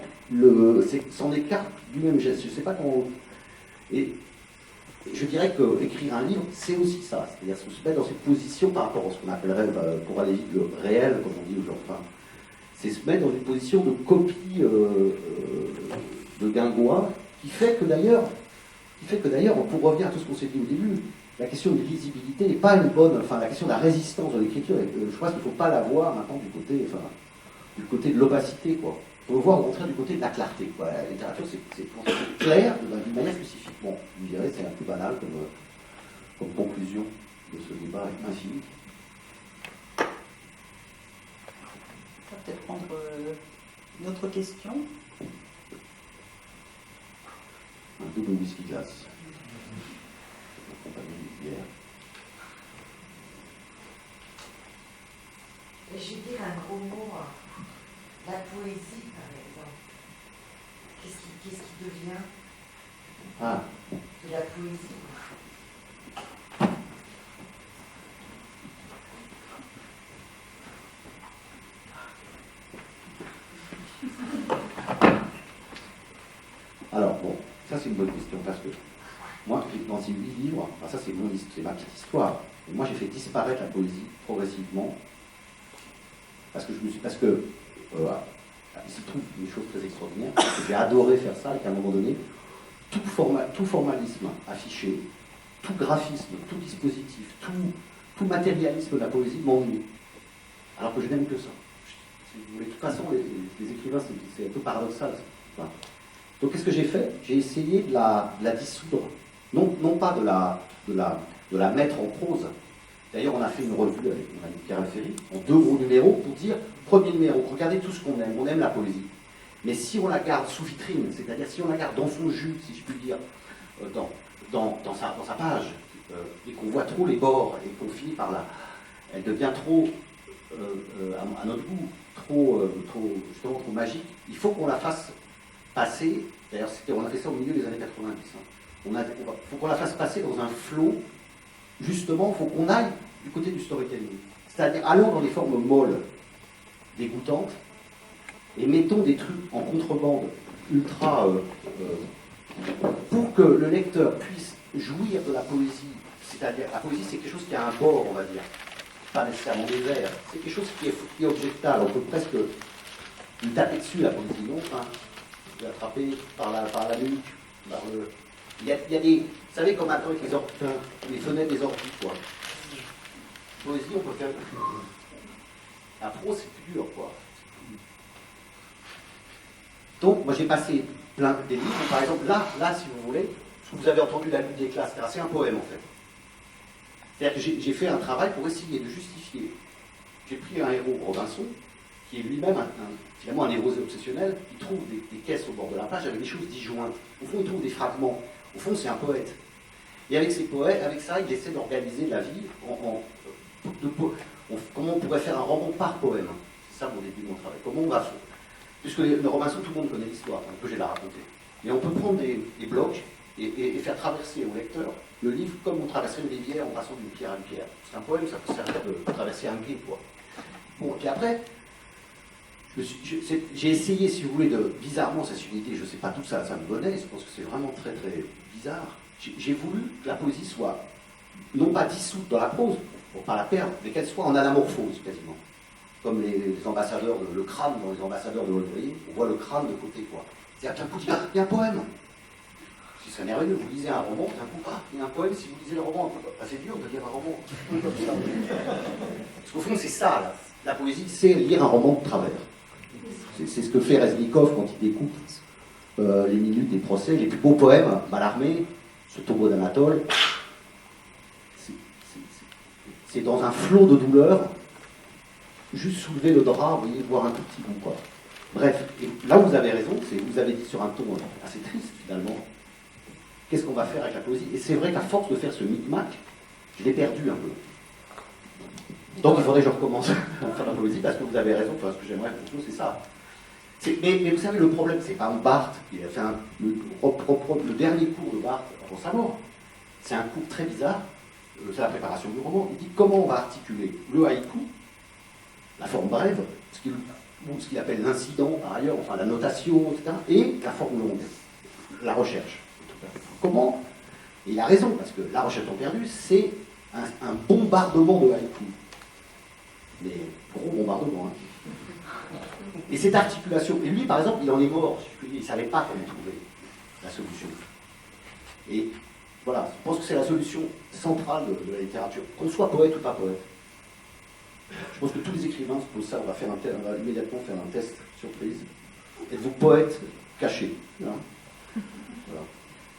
s'en écarte du même geste. Je ne sais pas comment... Et je dirais qu'écrire un livre, c'est aussi ça, c'est-à-dire se mettre dans cette position par rapport à ce qu'on appellerait, pour aller vite, le réel, comme on dit aujourd'hui. Enfin, c'est se mettre dans une position de copie de Guingois, qui fait que d'ailleurs, pour revenir à tout ce qu'on s'est dit au début, la question de lisibilité n'est pas une bonne, enfin la question de la résistance de l'écriture, je pense qu'il ne faut pas la voir maintenant du côté de l'opacité, quoi. Il faut le voir au contraire du côté de la clarté, quoi. La littérature, c'est clair d'une manière spécifique. Bon, vous direz, c'est un peu banal comme conclusion de ce débat infini. On va peut-être prendre une autre question. Un double whisky glace. Accompagné d'une bière. Je vais dire un gros mot. La poésie, par exemple. Qu'est-ce qui devient de la poésie? Alors, bon, ça c'est une bonne question, parce que moi, dans ces 8 livres, ça c'est ma petite histoire, et moi j'ai fait disparaître la poésie progressivement, parce que il se trouve une chose très extraordinaire, parce que j'ai adoré faire ça, et qu'à un moment donné, tout formalisme affiché, tout graphisme, tout dispositif, tout matérialisme de la poésie m'ennuie. Alors que je n'aime que ça. Si vous voulez, de toute façon, les écrivains, c'est un peu paradoxal. Voilà. Donc qu'est-ce que j'ai fait? J'ai essayé de la dissoudre. Non pas de la mettre en prose. D'ailleurs, on a fait une revue avec mon ami Pierre Alféry, en 2 gros numéros, pour dire, premier numéro, regardez tout ce qu'on aime. On aime la poésie. Mais si on la garde sous vitrine, c'est-à-dire si on la garde dans son jus, si je puis dire, dans sa page, et qu'on voit trop les bords, et qu'on finit par elle devient trop, à notre goût, trop magique. Il faut qu'on la fasse passer, d'ailleurs on a fait ça au milieu des années 90, hein. Faut qu'on la fasse passer dans un flot, justement, il faut qu'on aille du côté du storytelling. C'est-à-dire, allons dans les formes molles, dégoûtantes, et mettons des trucs en contrebande ultra... pour que le lecteur puisse jouir de la poésie. C'est-à-dire, la poésie, c'est quelque chose qui a un bord, on va dire. Pas nécessairement des vers. C'est quelque chose qui est objectable. On peut presque lui taper dessus, la poésie, non, enfin, l'attraper par la nuque, par le... Il y a des... Vous savez, comme maintenant avec les fenêtres des ordi, quoi. Poésie, on peut faire... La prose, c'est plus dur, quoi. Donc, moi, j'ai passé plein des livres. Par exemple, là, si vous voulez, ce que vous avez entendu, La lutte des classes, c'est un poème, en fait. C'est-à-dire que j'ai fait un travail pour essayer de justifier. J'ai pris un héros, Robinson, qui est lui-même finalement un névrosé obsessionnel, qui trouve des caisses au bord de la plage avec des choses disjointes. Au fond, il trouve des fragments. Au fond, c'est un poète. Et avec avec ça, il essaie d'organiser la vie comment on pourrait faire un roman par poème. C'est ça mon début de mon travail. Comment on va faire. Puisque le Robinson, tout le monde connaît l'histoire, on peut la raconter. Et on peut prendre des blocs et faire traverser au lecteur le livre comme on traverserait une rivière en passant d'une pierre à une pierre. C'est un poème, ça peut servir de traverser un gué, quoi. Bon, et après, j'ai essayé, si vous voulez, bizarrement, cette unité, je ne sais pas tout ça, ça me donnait, je pense que c'est vraiment très très bizarre. J'ai voulu que la poésie soit, non pas dissoute dans la prose, pour ne pas la perdre, mais qu'elle soit en anamorphose, quasiment. Comme les ambassadeurs, le crâne dans les ambassadeurs de Wolverine, on voit le crâne de côté, quoi. C'est-à-dire qu'un coup, il y a un poème. Si c'est merveilleux, vous lisez un roman, d'un coup, il y a un poème, si vous lisez le roman, c'est dur de lire un roman. Parce qu'au fond, c'est ça, là. La poésie, c'est lire un roman de travers. C'est ce que fait Reznikov quand il découpe les minutes des procès, les plus beaux poèmes, Mallarmé, ce tombeau d'Anatole. C'est dans un flot de douleur, juste soulever le drap, vous voyez, voir un tout petit bout, quoi. Bref, et là où vous avez raison, c'est vous avez dit sur un ton assez triste, finalement, qu'est-ce qu'on va faire avec la poésie? Et c'est vrai qu'à force de faire ce micmac, je l'ai perdu un peu. Donc il faudrait que je recommence à faire la poésie, parce que vous avez raison, enfin, ce que j'aimerais pour vous, c'est ça. Mais vous savez, le problème, c'est pas Barthes, il a fait le dernier cours de Barthes avant sa mort. C'est un cours très bizarre, c'est la préparation du roman. Il dit comment on va articuler le haïku, la forme brève, ce qu'il appelle l'incident par ailleurs, enfin la notation, etc., et la forme longue, la recherche. Comment? Et il a raison, parce que la recherche en perdu, c'est un bombardement de haïku. Mais gros bombardement, hein. Et cette articulation, et lui par exemple, il en est mort, il ne savait pas comment trouver la solution. Et voilà, je pense que c'est la solution centrale de la littérature, qu'on soit poète ou pas poète. Je pense que tous les écrivains se posent ça, on va immédiatement faire un test surprise. Êtes-vous poète caché, hein? Voilà.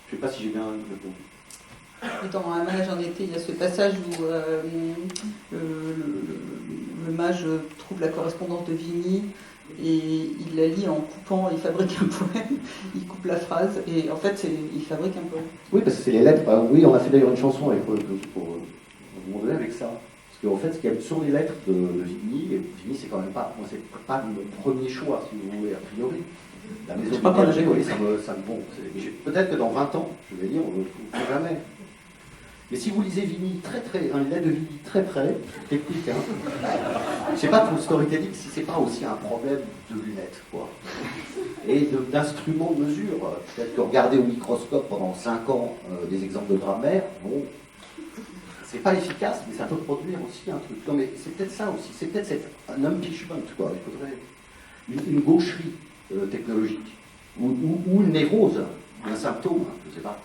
Je ne sais pas si j'ai bien répondu. Dans Un mage en été, il y a ce passage où le mage trouve la correspondance de Vigny et il la lit en coupant, il fabrique un poème, il coupe la phrase et en fait il fabrique un poème. Oui, parce que c'est les lettres. Oui, on a fait d'ailleurs une chanson avec, pour un moment donné avec ça. Parce qu'en fait, ce qu'il y a sur les lettres de Vigny, et Vigny c'est quand même pas, moi, c'est pas mon premier choix, si vous voulez, a priori. La maison du berger, oui, bon, peut-être que dans 20 ans, je vais dire, on ne le trouve jamais. Mais si vous lisez Vigny une lettre de Vigny très près, technique, hein, je ne sais pas pour le storytelling si c'est pas aussi un problème de lunettes, quoi. Et d'instruments de mesure. Peut-être que regarder au microscope pendant 5 ans des exemples de grammaire, bon, c'est pas efficace, mais ça peut produire aussi un truc. Non, mais c'est peut-être ça aussi, c'est peut-être un impeachment, quoi. Il faudrait une gaucherie technologique, ou une névrose, ou un symptôme, je ne sais pas.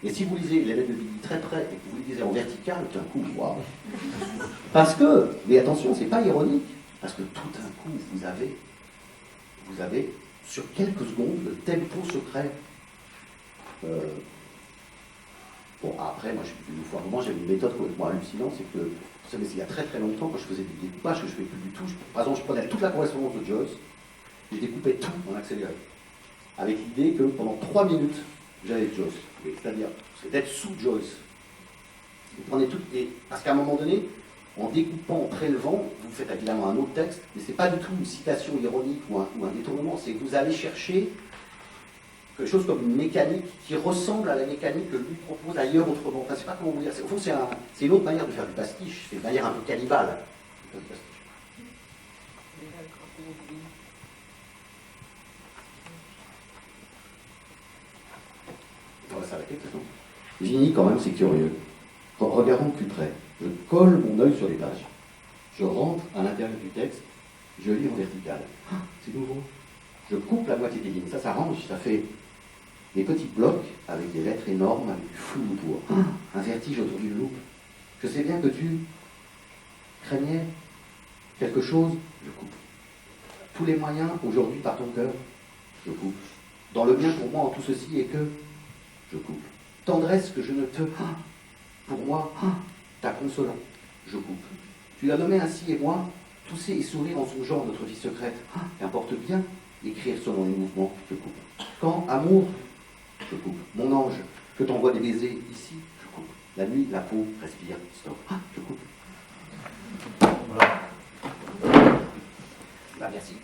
Et si vous lisez les lettres de Vigny très près et que vous les lisez en vertical, d'un coup, waouh. Parce que, mais attention, c'est pas ironique, parce que tout d'un coup, vous avez sur quelques secondes le tempo secret. Bon, après, moi, j'avais une méthode complètement hallucinante, c'est que, vous savez, il y a très très longtemps, quand je faisais des découpages que je ne fais plus du tout, par exemple, je prenais toute la correspondance de Joyce, je découpais tout en accéléré, avec l'idée que pendant 3 minutes, j'avais Joyce. C'est-à-dire, c'est d'être sous Joyce. Vous prenez tout, et parce qu'à un moment donné, en découpant, en prélevant, vous faites évidemment un autre texte, mais ce n'est pas du tout une citation ironique ou un détournement, c'est que vous allez chercher quelque chose comme une mécanique qui ressemble à la mécanique que lui propose ailleurs autrement. Enfin, je ne sais pas comment vous dire. Au fond, c'est une autre manière de faire du pastiche, c'est une manière un peu cannibale de faire du pastiche. On va s'arrêter maintenant. Vigny, quand même, c'est curieux. Regardons de plus près. Je colle mon œil sur les pages. Je rentre à l'intérieur du texte. Je lis en vertical. Ah, c'est nouveau. Je coupe la moitié des lignes. Ça s'arrange. Ça fait des petits blocs avec des lettres énormes, avec du flou autour. Ah, un vertige autour d'une loupe. Je sais bien que tu craignais quelque chose. Je coupe. Tous les moyens, aujourd'hui, par ton cœur. Je coupe. Dans le bien, pour moi, en tout ceci, est que je coupe. Tendresse que je ne te... Pour moi, ta consolant. Je coupe. Tu l'as nommé ainsi et moi, tousser et sourire en songeant à notre vie secrète. Qu'importe bien, écrire selon les mouvements. Je coupe. Quand, amour, je coupe. Mon ange, je t'envoie des baisers ici. Je coupe. La nuit, la peau, respire, stop. Je coupe. Voilà. Bah, merci.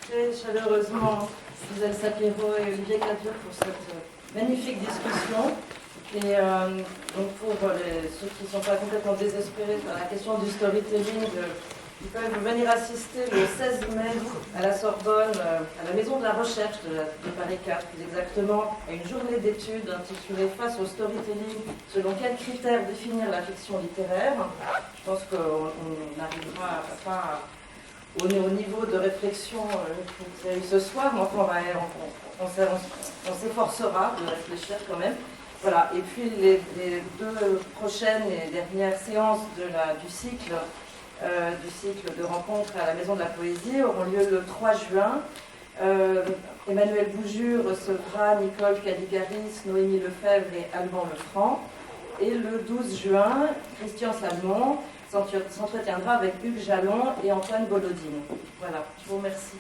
Très chaleureusement Gisèle Sapiro et Olivier Clavier pour cette magnifique discussion. Et donc pour ceux qui ne sont pas complètement désespérés par la question du storytelling, ils peuvent venir assister le 16 mai à la Sorbonne, à la Maison de la Recherche de Paris 4, plus exactement, à une journée d'études intitulée « Face au storytelling, selon quels critères définir la fiction littéraire ». Je pense qu'on n'arrivera pas au niveau de réflexion que vous avez eu ce soir, mais enfin, on s'efforcera de réfléchir quand même. Voilà. Et puis les deux prochaines et dernières séances du cycle de rencontres à la Maison de la Poésie auront lieu le 3 juin. Emmanuel Bouju recevra Nicole Caligaris, Noémie Lefebvre et Alban Lefranc. Et le 12 juin, Christian Salmon s'entretiendra avec Hugues Jalon et Antoine Bolodine. Voilà, je vous remercie.